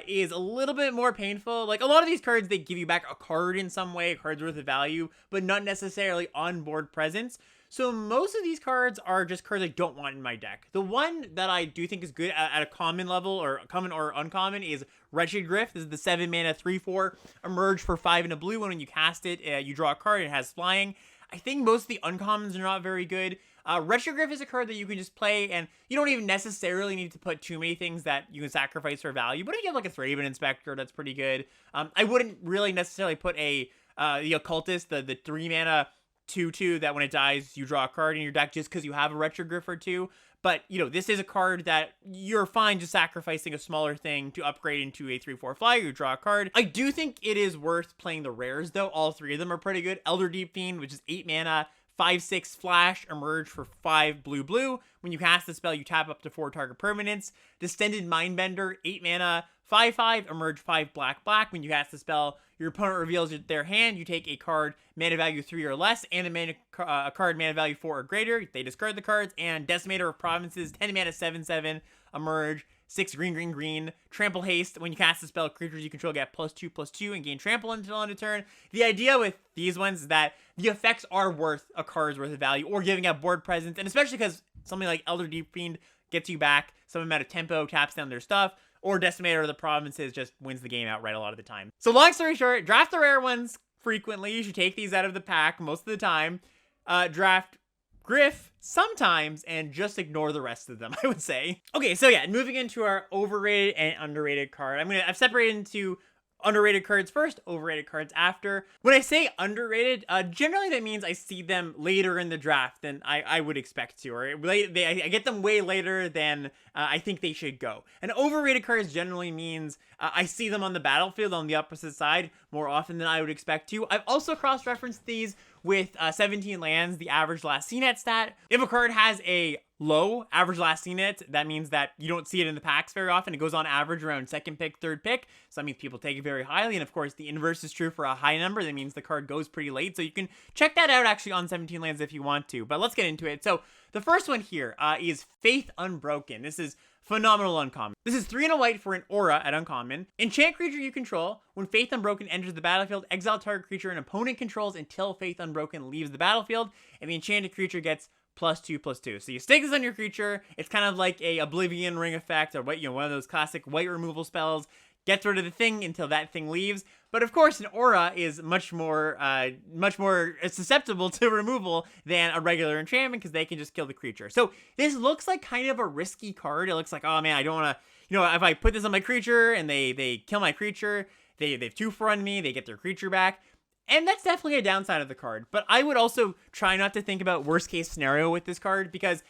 is a little bit more painful. Like, a lot of these cards, they give you back a card in some way, a card's worth of value, but not necessarily on-board presence. So most of these cards are just cards I don't want in my deck. The one that I do think is good at a common level, or common or uncommon, is Wretched Griff. This is the 7-mana 3/4 Emerge for 5 and a blue. When you cast it, you draw a card, it has flying. I think most of the uncommons are not very good. Wretched Griff is a card that you can just play, and you don't even necessarily need to put too many things that you can sacrifice for value. But if you have like a Thraben Inspector, that's pretty good. I wouldn't really necessarily put the Occultist, the 3-mana 2/2 that when it dies, you draw a card in your deck just because you have a Wretched Griff or two. But, this is a card that you're fine just sacrificing a smaller thing to upgrade into a 3/4 flyer. You draw a card. I do think it is worth playing the rares, though. All three of them are pretty good. Elder Deep Fiend, which is 8 mana, 5/6 flash, Emerge for 5 blue. When you cast the spell, you tap up to 4 target permanents. Distended Mindbender, 8 mana, 5/5, Emerge 5 black. When you cast the spell, your opponent reveals their hand. You take a card, mana value 3 or less, and a card, mana value 4 or greater. They discard the cards. And Decimator of Provinces, 10 mana, 7/7, Emerge, 6 green. Trample Haste. When you cast the spell, creatures you control get +2/+2 and gain trample until end of turn. The idea with these ones is that the effects are worth a card's worth of value, or giving up board presence, and especially because something like Elder Deep Fiend gets you back some amount of tempo, taps down their stuff, or Decimator of the Provinces just wins the game outright a lot of the time. So long story short, draft the rare ones frequently. You should take these out of the pack most of the time. Draft Griff sometimes, and just ignore the rest of them, I would say. Okay, so yeah, moving into our overrated and underrated card. I've separated into underrated cards first, overrated cards after. When I say underrated, generally that means I see them later in the draft than I would expect to, or I get them way later than I think they should go. And overrated cards generally means I see them on the battlefield on the opposite side more often than I would expect to. I've also cross-referenced these with 17 lands, the average last CNET stat. If a card has a low average last CNET, that means that you don't see it in the packs very often. It goes on average around second pick, third pick. So that means people take it very highly. And of course, the inverse is true for a high number. That means the card goes pretty late. So you can check that out actually on 17 lands if you want to. But let's get into it. So the first one here is Faith Unbroken. This is phenomenal uncommon. This is 3 and a white for an aura at uncommon. Enchant creature you control. When Faith Unbroken enters the battlefield, exile target creature an opponent controls until Faith Unbroken leaves the battlefield, and the enchanted creature gets +2/+2. So you stick this on your creature. It's kind of like a Oblivion Ring effect, or one of those classic white removal spells. Gets rid of the thing until that thing leaves. But of course, an aura is much more susceptible to removal than a regular enchantment, because they can just kill the creature. So this looks like kind of a risky card. It looks like, oh man, I don't want to, if I put this on my creature and they kill my creature, they've 2/4 me, they get their creature back. And that's definitely a downside of the card. But I would also try not to think about worst case scenario with this card, because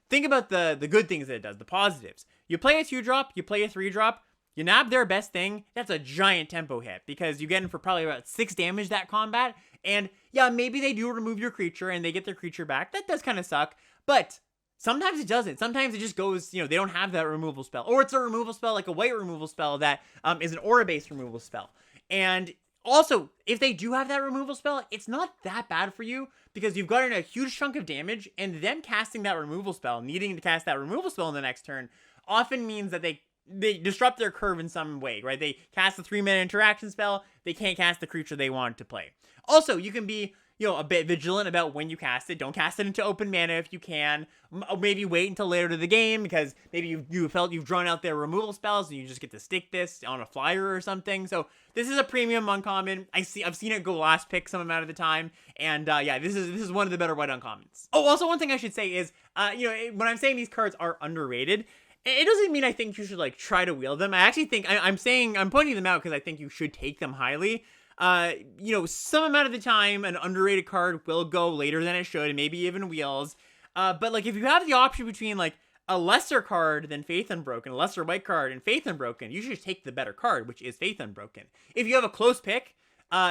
think about the good things that it does, the positives. You play a 2-drop, you play a 3-drop, you nab their best thing, that's a giant tempo hit, because you get in for probably about 6 damage that combat. And yeah, maybe they do remove your creature and they get their creature back. That does kind of suck. But sometimes it doesn't. Sometimes it just goes, they don't have that removal spell. Or it's a removal spell, like a white removal spell that is an aura-based removal spell. And also, if they do have that removal spell, it's not that bad for you, because you've gotten a huge chunk of damage, and them casting that removal spell, needing to cast that removal spell in the next turn, often means that they disrupt their curve in some way, right? They cast the 3-mana interaction spell, they can't cast the creature they want to play. Also, you can be, a bit vigilant about when you cast it. Don't cast it into open mana if you can. Maybe wait until later to the game, because maybe you felt you've drawn out their removal spells and you just get to stick this on a flyer or something. So this is a premium uncommon. I've seen it go last pick some amount of the time, and yeah, this is one of the better white uncommons. Oh, also one thing I should say is, when I'm saying these cards are underrated, it doesn't mean I think you should try to wield them. I actually think I'm pointing them out because I think you should take them highly. Some amount of the time, an underrated card will go later than it should, and maybe even wheels. But if you have the option between a lesser card than Faith Unbroken, a lesser white card and Faith Unbroken, you should just take the better card, which is Faith Unbroken. If you have a close pick,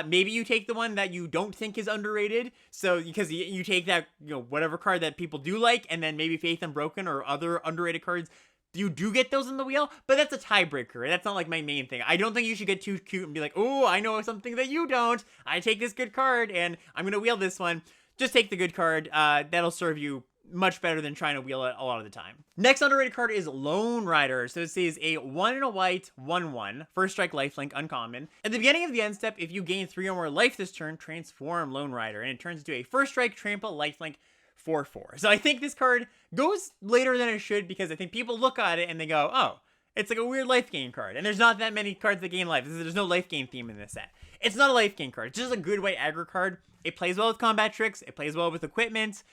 maybe you take the one that you don't think is underrated. So because you take that, whatever card that people do like, and then maybe Faith Unbroken or other underrated cards, you do get those in the wheel, but that's a tiebreaker. That's not like my main thing. I don't think you should get too cute and be like, oh, I know something that you don't. I take this good card and I'm going to wheel this one. Just take the good card. That'll serve you much better than trying to wheel it a lot of the time. Next underrated card is Lone Rider. So it says a 1 and a white 1/1 first strike lifelink uncommon. At the beginning of the end step, if you gain 3 or more life this turn, transform Lone Rider, and it turns into a first strike trample lifelink 4/4. So I think this card goes later than it should because I think people look at it and they go, oh, it's like a weird life gain card. And there's not that many cards that gain life. There's no life gain theme in this set. It's not a life gain card. It's just a good white aggro card. It plays well with combat tricks. It plays well with equipment.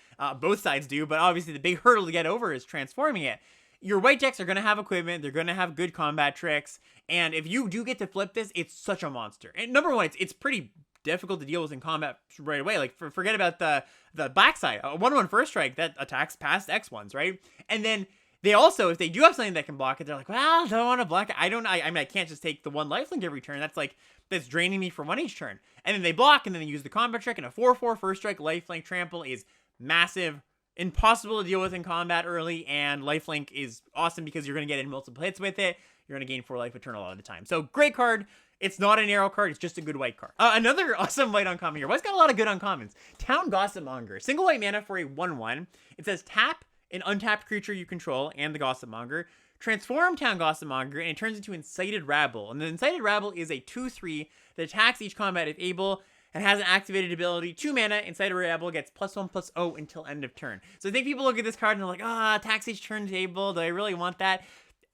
Both sides do, but obviously the big hurdle to get over is transforming it. Your white decks are going to have equipment. They're going to have good combat tricks. And if you do get to flip this, it's such a monster. And number one, it's pretty difficult to deal with in combat right away. Like, forget about the backside. A 1/1 first strike that attacks past X1s, right? And then they also, if they do have something that can block it, they're like, well, I don't want to block it. I mean, I can't just take the one lifelink every turn. That's draining me for one each turn. And then they block, and then they use the combat trick, and a 4/4 first strike lifelink trample is massive, impossible to deal with in combat early, and lifelink is awesome because you're going to get in multiple hits with it. You're going to gain 4 life a turn a lot of the time. So great card. It's not an arrow card. It's just a good white card. Another awesome white uncommon here. White's got a lot of good uncommons. Town Gossipmonger. Single white mana for a 1/1. It says tap an untapped creature you control and the Gossipmonger. Transform Town Gossipmonger, and it turns into Incited Rabble. And the Incited Rabble is a 2/3 that attacks each combat if able, and has an activated ability. 2 mana, Incited Rabble gets +1/+0 until end of turn. So I think people look at this card and they're like, attacks each turn table. Do I really want that?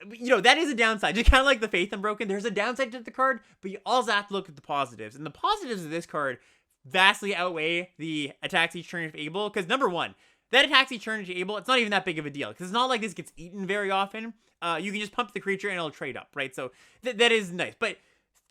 That is a downside. Just kind of like the Faith Unbroken. There's a downside to the card, but you also have to look at the positives. And the positives of this card vastly outweigh the attacks each turn if able. Because number one, that attacks each turn if able, it's not even that big of a deal. Because it's not like this gets eaten very often. You can just pump the creature and it'll trade up, right? So that is nice. But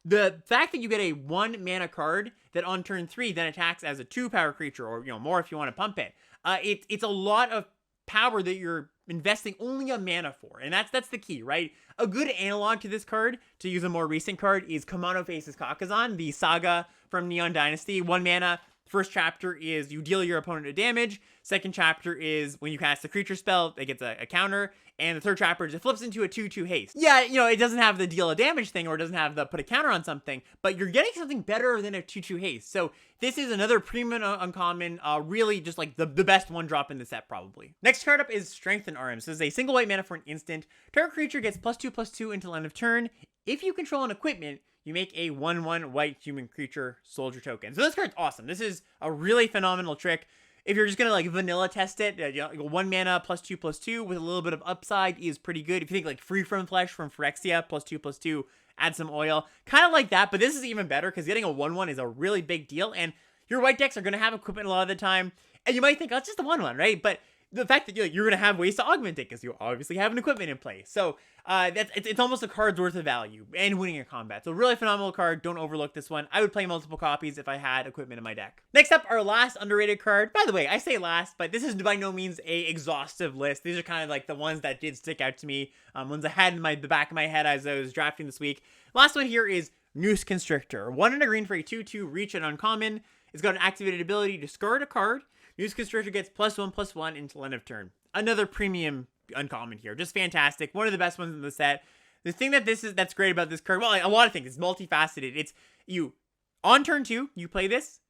the fact that you get a 1 mana card that on turn 3 then attacks as a 2 power creature, or more if you want to pump it, it's a lot of power that you're investing only a mana for, and that's the key, right? A good analog to this card, to use a more recent card, is Kamano Faces Kakazan, the saga from Neon Dynasty. 1 mana. First chapter is you deal your opponent a damage. Second chapter is when you cast a creature spell, it gets a counter. And the third chapter is it flips into a 2/2 haste. Yeah, it doesn't have the deal a damage thing, or it doesn't have the put a counter on something, but you're getting something better than a 2/2 haste. So this is another premium uncommon, really just like the best 1-drop in the set, probably. Next card up is Strengthen Arms. This is a single white mana for an instant. Target creature gets +2/+2 until end of turn. If you control an equipment, you make a 1/1 white human creature soldier token. So this card's awesome. This is a really phenomenal trick. If you're just going to like vanilla test it, 1 mana +2/+2 with a little bit of upside is pretty good. If you think like Free From Flesh from Phyrexia, +2/+2, add some oil. Kind of like that, but this is even better because getting a 1/1 is a really big deal. And your white decks are going to have equipment a lot of the time. And you might think, oh, it's just a 1/1, right? But the fact that you're going to have ways to augment it because you obviously have an equipment in place. So it's almost a card's worth of value and winning a combat. So really phenomenal card. Don't overlook this one. I would play multiple copies if I had equipment in my deck. Next up, our last underrated card. By the way, I say last, but this is by no means a exhaustive list. These are kind of like the ones that did stick out to me. Ones I had in the back of my head as I was drafting this week. Last one here is Noose Constrictor. 1 and a green for a 2/2 reach and uncommon. It's got an activated ability to discard a card. Noose Constrictor gets +1/+1 until end of turn. Another premium uncommon here. Just fantastic. One of the best ones in the set. The thing that's great about this card, well, a lot of things. It's multifaceted. It's on turn 2, you play this.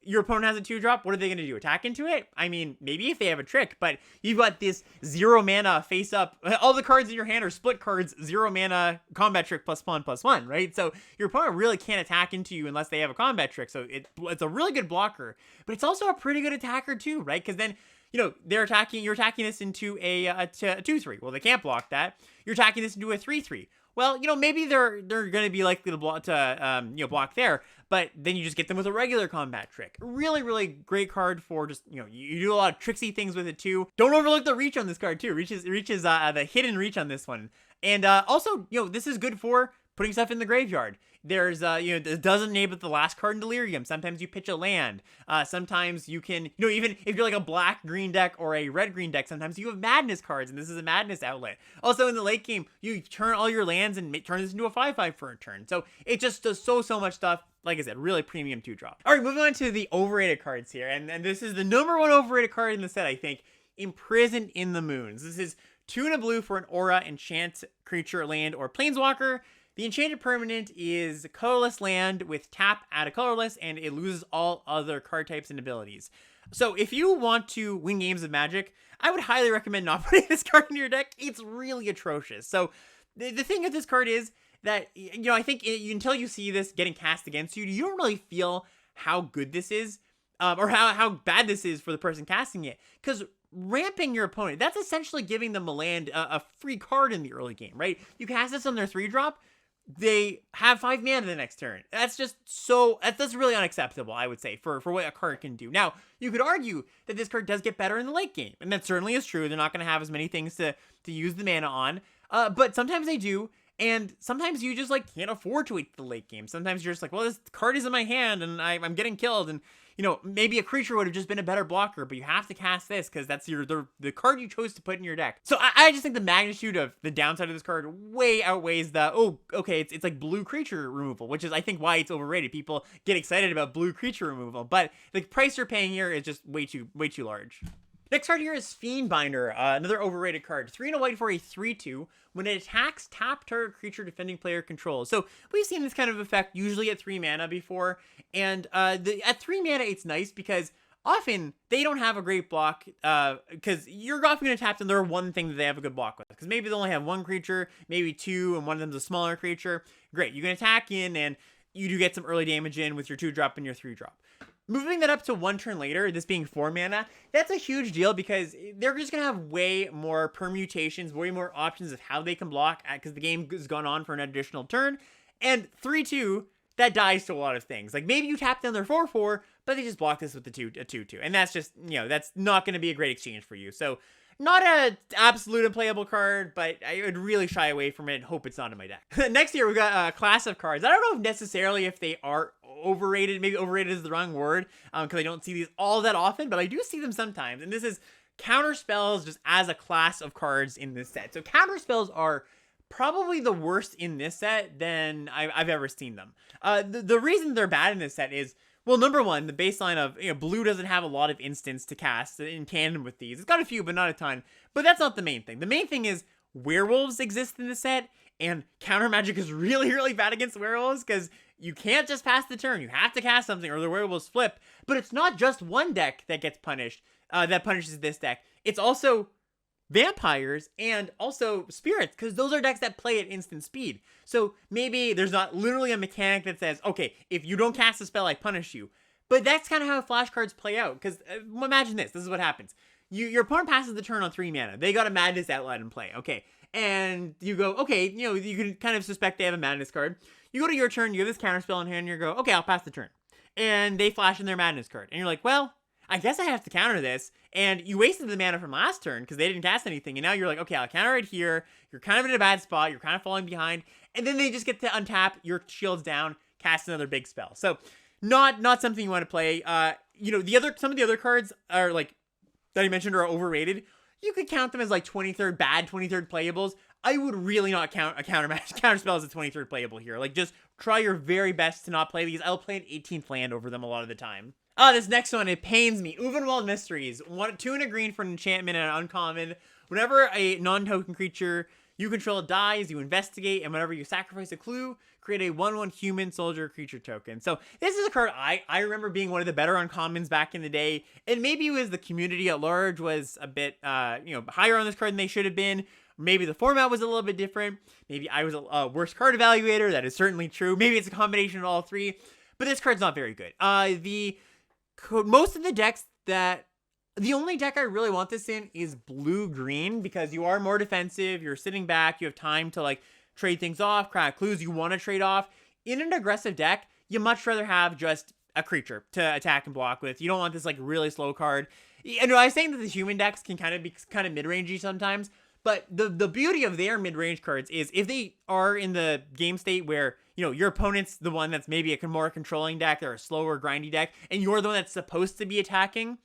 Your opponent has a 2-drop. What are they going to do? Attack into it? I mean, maybe if they have a trick, but you've got this 0 mana face up. All the cards in your hand are split cards, 0 mana combat trick +1/+1, right? So your opponent really can't attack into you unless they have a combat trick. So it's a really good blocker, but it's also a pretty good attacker too, right? Because then, you're attacking this into a 2/3. Well, they can't block that. You're attacking this into a 3/3. Well, maybe they're going to be likely to block there, but then you just get them with a regular combat trick. Really, really great card for just, you do a lot of tricksy things with it too. Don't overlook the reach on this card too. Reach is the hidden reach on this one. And also, this is good for putting stuff in the graveyard. There's, it doesn't enable the last card in Delirium. Sometimes you pitch a land. Sometimes you can, even if you're like a black-green deck or a red-green deck, sometimes you have Madness cards, and this is a Madness outlet. Also, in the late game, you turn all your lands and turn this into a 5/5 for a turn. So it just does so much stuff. Like I said, really premium 2-drop. All right, moving on to the overrated cards here. And this is the number 1 overrated card in the set, I think. Imprisoned in the Moons. This is 2 and a blue for an aura, enchant, creature, land, or planeswalker. The enchanted permanent is colorless land with tap, add a colorless, and it loses all other card types and abilities. So if you want to win games of Magic, I would highly recommend not putting this card in your deck. It's really atrocious. So the thing with this card is that, I think until you see this getting cast against you, you don't really feel how good this is, or how bad this is for the person casting it. Because ramping your opponent, that's essentially giving them a land, a free card in the early game, right? You cast this on their 3-drop, they have 5 mana the next turn. That's just that's really unacceptable, I would say, for what a card can do. Now, you could argue that this card does get better in the late game, and that certainly is true. They're not going to have as many things to use the mana on, but sometimes they do, and sometimes you just, can't afford to wait to the late game. Sometimes you're just like, well, this card is in my hand, and I'm getting killed, and maybe a creature would have just been a better blocker, but you have to cast this because that's the card you chose to put in your deck. So I just think the magnitude of the downside of this card way outweighs it's like blue creature removal, which is, I think, why it's overrated. People get excited about blue creature removal, but the price you're paying here is just way too large. Next card here is Fiendbinder, another overrated card. 3 and a white for a 3/2. When it attacks, tap target creature defending player controls. So we've seen this kind of effect usually at 3 mana before, and at 3 mana it's nice because often they don't have a great block, because you're often going to tap them their one thing that they have a good block with. Because maybe they only have 1 creature, maybe 2, and one of them's a smaller creature. Great, you can attack in, and you do get some early damage in with your 2-drop and your 3-drop. Moving that up to 1 turn later, this being 4 mana, that's a huge deal because they're just going to have way more permutations, way more options of how they can block because the game has gone on for an additional turn. And 3/2, that dies to a lot of things. Like maybe you tap down their 4/4, but they just block this with a 2/2. And that's just, that's not going to be a great exchange for you. So not an absolute unplayable card, but I would really shy away from it and hope it's not in my deck. Next here, we got a class of cards. I don't know if necessarily if they are overrated. Maybe overrated is the wrong word, because I don't see these all that often, but I do see them sometimes. And this is counter spells just as a class of cards in this set. So counter spells are probably the worst in this set than I've ever seen them. The reason they're bad in this set is, well, number one, the baseline of, blue doesn't have a lot of instants to cast in tandem with these. It's got a few, but not a ton. But that's not the main thing. The main thing is werewolves exist in the set, and counter magic is really, really bad against werewolves because you can't just pass the turn. You have to cast something or the werewolves flip. But it's not just one deck that gets punished, that punishes this deck. It's also vampires and also spirits, because those are decks that play at instant speed. So maybe there's not literally a mechanic that says, okay, if you don't cast a spell, I punish you. But that's kind of how flashcards play out, because imagine this is what happens. Your opponent passes the turn on 3 mana. They got a Madness outlet in play, okay. And you go, okay, you can kind of suspect they have a Madness card. You go to your turn, you have this counterspell in hand, and you go, okay, I'll pass the turn. And they flash in their Madness card. And you're like, well, I guess I have to counter this. And you wasted the mana from last turn because they didn't cast anything. And now you're like, okay, I'll counter it here. You're kind of in a bad spot. You're kind of falling behind. And then they just get to untap, your shield's down, cast another big spell. So not something you want to play. Some of the other cards are like, that I mentioned are overrated. You could count them as like 23rd bad, 23rd playables. I would really not count a counter spell as a 23rd playable here. Like, just try your very best to not play these. I'll play an 18th land over them a lot of the time. This next one, it pains me. Ulvenwald Mysteries. 2 and a green for an enchantment and an uncommon. Whenever a non-token creature you control dies, you investigate, and whenever you sacrifice a clue, create a 1/1 human soldier creature token. So this is a card I remember being one of the better uncommons back in the day, and maybe it was the community at large was a bit higher on this card than they should have been. Maybe the format was a little bit different. Maybe I was a worse card evaluator. That is certainly true. Maybe it's a combination of all three, but this card's not very good. Most of the decks the only deck I really want this in is blue-green, because you are more defensive, you're sitting back, you have time to like trade things off, crack clues you want to trade off. In an aggressive deck, you much rather have just a creature to attack and block with. You don't want this like really slow card. And I was saying that the human decks can kind of be mid-rangey sometimes, But the beauty of their mid-range cards is if they are in the game state where, you know, your opponent's the one that's maybe a more controlling deck or a slower grindy deck, and you're the one that's supposed to be attacking,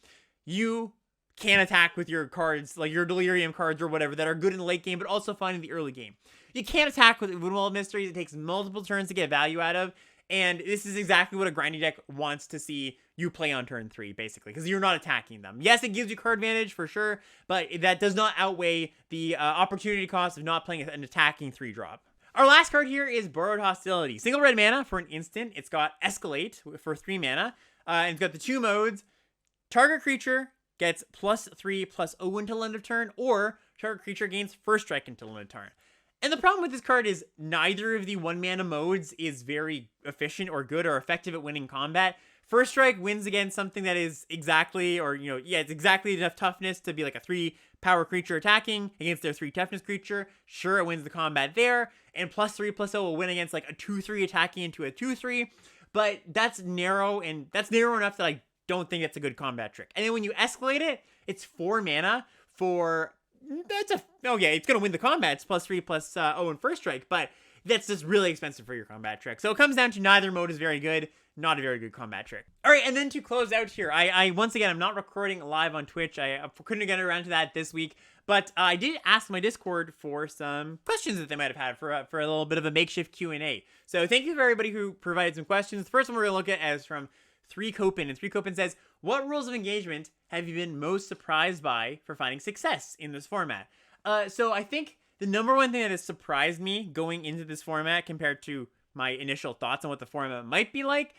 you can attack with your cards, like your Delirium cards or whatever, that are good in the late game, but also fine in the early game. You can't attack with Wall of Mysteries. It takes multiple turns to get value out of, and this is exactly what a grindy deck wants to see you play on turn 3, basically, because you're not attacking them. Yes, it gives you card advantage for sure, but that does not outweigh the opportunity cost of not playing an attacking 3-drop. Our last card here is Borrowed Hostility. Single red mana for an instant. It's got Escalate for 3 mana, and it's got the 2 modes. Target creature gets +3/+0 until end of turn, or target creature gains first strike until end of turn. And the problem with this card is neither of the 1 mana modes is very efficient or good or effective at winning combat. First strike wins against something that is exactly, or, you know, yeah, it's exactly enough toughness to be like a 3 power creature attacking against their 3 toughness creature. Sure, it wins the combat there, and +3/+0 will win against like a 2/3 attacking into a 2/3, but that's narrow, and that's narrow enough that I don't think it's a good combat trick. And then when you escalate it, it's 4 mana for, it's gonna win the combat. It's +3/+0 in first strike, but that's just really expensive for your combat trick. So it comes down to neither mode is very good, not a very good combat trick. All right, and then to close out here, I once again, I'm not recording live on Twitch. I couldn't get around to that this week, but I did ask my Discord for some questions that they might have had for a little bit of a makeshift Q&A. So thank you for everybody who provided some questions. The first one we're gonna look at is from 3Copen, and 3Copen says, what rules of engagement have you been most surprised by for finding success in this format? So I think the number one thing that has surprised me going into this format compared to my initial thoughts on what the format might be like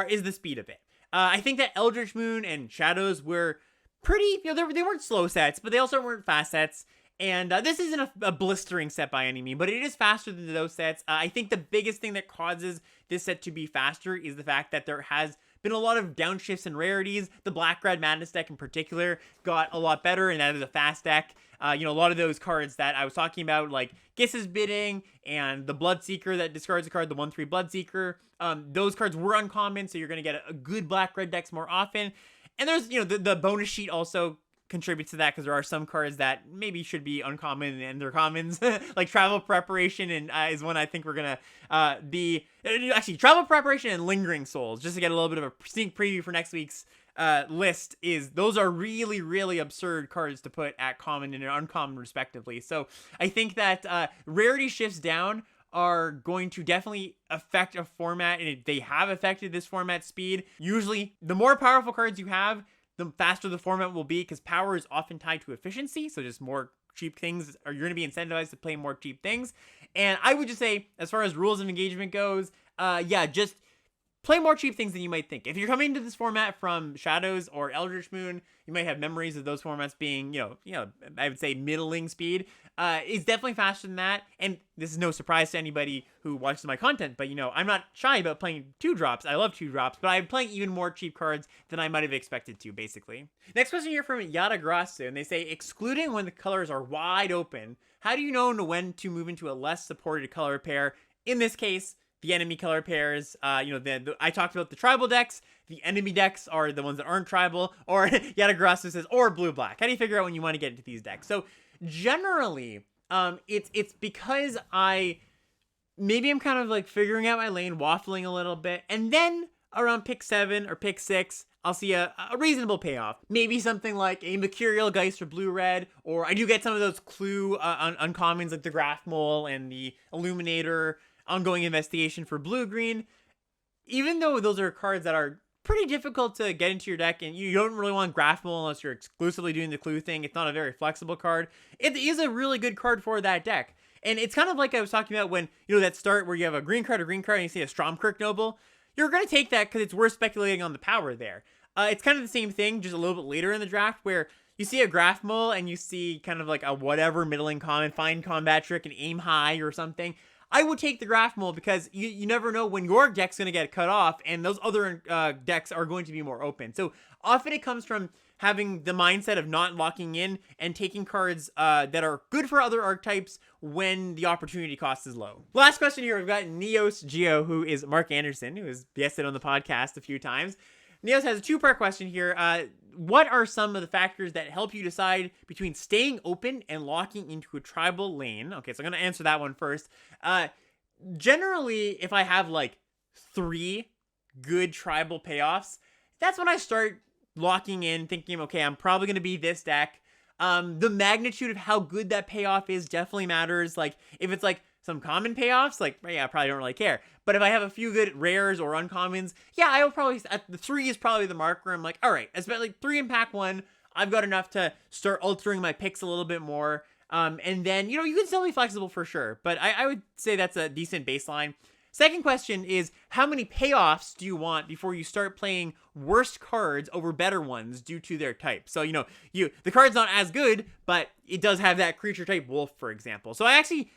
is the speed of it. I think that Eldritch Moon and Shadows were pretty, you know, they weren't slow sets, but they also weren't fast sets. And this isn't a blistering set by any means, but it is faster than those sets. I think the biggest thing that causes this set to be faster is the fact that there has been a lot of downshifts and rarities. The Black Red Madness deck in particular got a lot better, and that is a fast deck. A lot of those cards that I was talking about, like Giss's Bidding and the Bloodseeker that discards a card, the 1/3 Bloodseeker, those cards were uncommon, so you're going to get a good Black Red decks more often. And there's, the bonus sheet also contributes to that, because there are some cards that maybe should be uncommon and they're commons, like Travel Preparation and is one I think we're gonna actually Travel Preparation and Lingering Souls, just to get a little bit of a sneak preview for next week's list. Those are really, really absurd cards to put at common and uncommon respectively. So I think that rarity shifts down are going to definitely affect a format, and they have affected this format speed. Usually the more powerful cards you have, the faster the format will be, because power is often tied to efficiency. So just more cheap things, or you're going to be incentivized to play more cheap things. And I would just say, as far as rules of engagement goes, just play more cheap things than you might think. If you're coming to this format from Shadows or Eldritch Moon, you might have memories of those formats being, I would say middling speed. It's definitely faster than that. And this is no surprise to anybody who watches my content, but I'm not shy about playing 2-drops. I love 2-drops, but I'm playing even more cheap cards than I might have expected to, basically. Next question here from Yada Grasso, and they say, excluding when the colors are wide open, how do you know when to move into a less supported color pair? In this case, the enemy color pairs. I talked about the tribal decks. The enemy decks are the ones that aren't tribal. Or Yada Grasso says, or blue-black. How do you figure out when you want to get into these decks? So generally, it's because maybe I'm kind of like figuring out my lane, waffling a little bit, and then around pick 7 or pick 6, I'll see a reasonable payoff. Maybe something like a Mercurial Geist for blue-red, or I do get some of those clue uncommons like the Graph Mole and the Illuminator, Ongoing Investigation for blue-green. Even though those are cards that are pretty difficult to get into your deck, and you don't really want Graph Mole unless you're exclusively doing the clue thing. It's not a very flexible card. It is a really good card for that deck. And it's kind of like I was talking about when, that start where you have a green card, and you see a Stromkirk Noble. You're going to take that because it's worth speculating on the power there. It's kind of the same thing, just a little bit later in the draft, where you see a Graph Mole and you see kind of like a whatever middling common, fine combat trick and aim high or something. I would take the Graph Mole because you never know when your deck's going to get cut off, and those other decks are going to be more open. So often it comes from having the mindset of not locking in and taking cards that are good for other archetypes when the opportunity cost is low. Last question here, we've got Neos Geo, who is Mark Anderson, who has guested on the podcast a few times. Neos has a 2-part question here. what are some of the factors that help you decide between staying open and locking into a tribal lane? Okay, so I'm going to answer that one first. Generally, if I have like 3 good tribal payoffs, that's when I start locking in, thinking, okay, I'm probably going to be this deck. The magnitude of how good that payoff is definitely matters. Like, if it's like some common payoffs, like, yeah, I probably don't really care. But if I have a few good rares or uncommons, yeah, I will probably, the 3 is probably the mark where I'm like, all right, especially like 3 in pack 1, I've got enough to start altering my picks a little bit more. And then, you know, you can still be flexible for sure, but I would say that's a decent baseline. Second question is, how many payoffs do you want before you start playing worst cards over better ones due to their type? So, you know, the card's not as good, but it does have that creature type wolf, for example. So I actually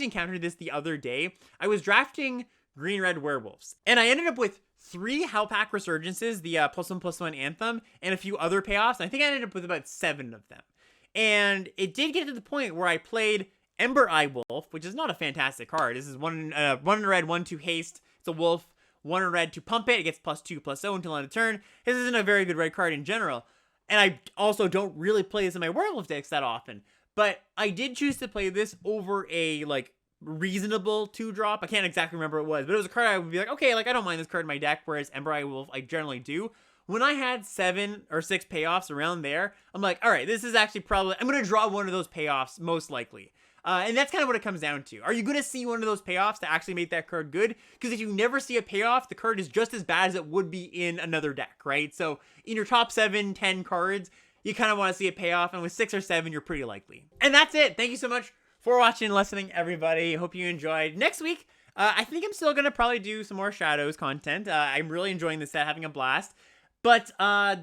encountered this the other day. I was drafting green-red werewolves, and I ended up with 3 Howlpack Resurgences, the +1/+1 Anthem, and a few other payoffs. I think I ended up with about 7 of them. And it did get to the point where I played Ember Eye Wolf, which is not a fantastic card. This is 1 red, 1/2 haste. It's a wolf. 1 red to pump it. It gets +2/+0 until end of turn. This isn't a very good red card in general. And I also don't really play this in my werewolf decks that often. But I did choose to play this over a, like, reasonable 2-drop. I can't exactly remember what it was, but it was a card I would be like, okay, like, I don't mind this card in my deck, whereas Ember Eye Wolf, I generally do. When I had 7 or 6 payoffs around there, I'm like, all right, this is actually probably, I'm going to draw one of those payoffs, most likely. And that's kind of what it comes down to. Are you going to see one of those payoffs to actually make that card good? Because if you never see a payoff, the card is just as bad as it would be in another deck, right? So in your top 7, 10 cards, you kind of want to see a payoff, and with 6 or 7, you're pretty likely. And that's it. Thank you so much for watching and listening, everybody. Hope you enjoyed. Next week, I think I'm still going to probably do some more Shadows content. I'm really enjoying this set, having a blast. But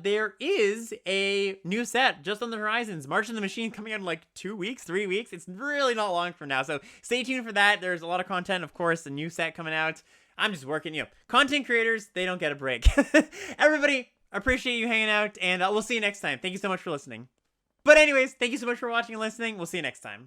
there is a new set just on the horizons. March of the Machine coming out in like 2 weeks, 3 weeks. It's really not long from now. So stay tuned for that. There's a lot of content, of course, a new set coming out. I'm just working, you know, content creators, they don't get a break. Everybody, I appreciate you hanging out, and we'll see you next time. Thank you so much for listening. But anyways, thank you so much for watching and listening. We'll see you next time.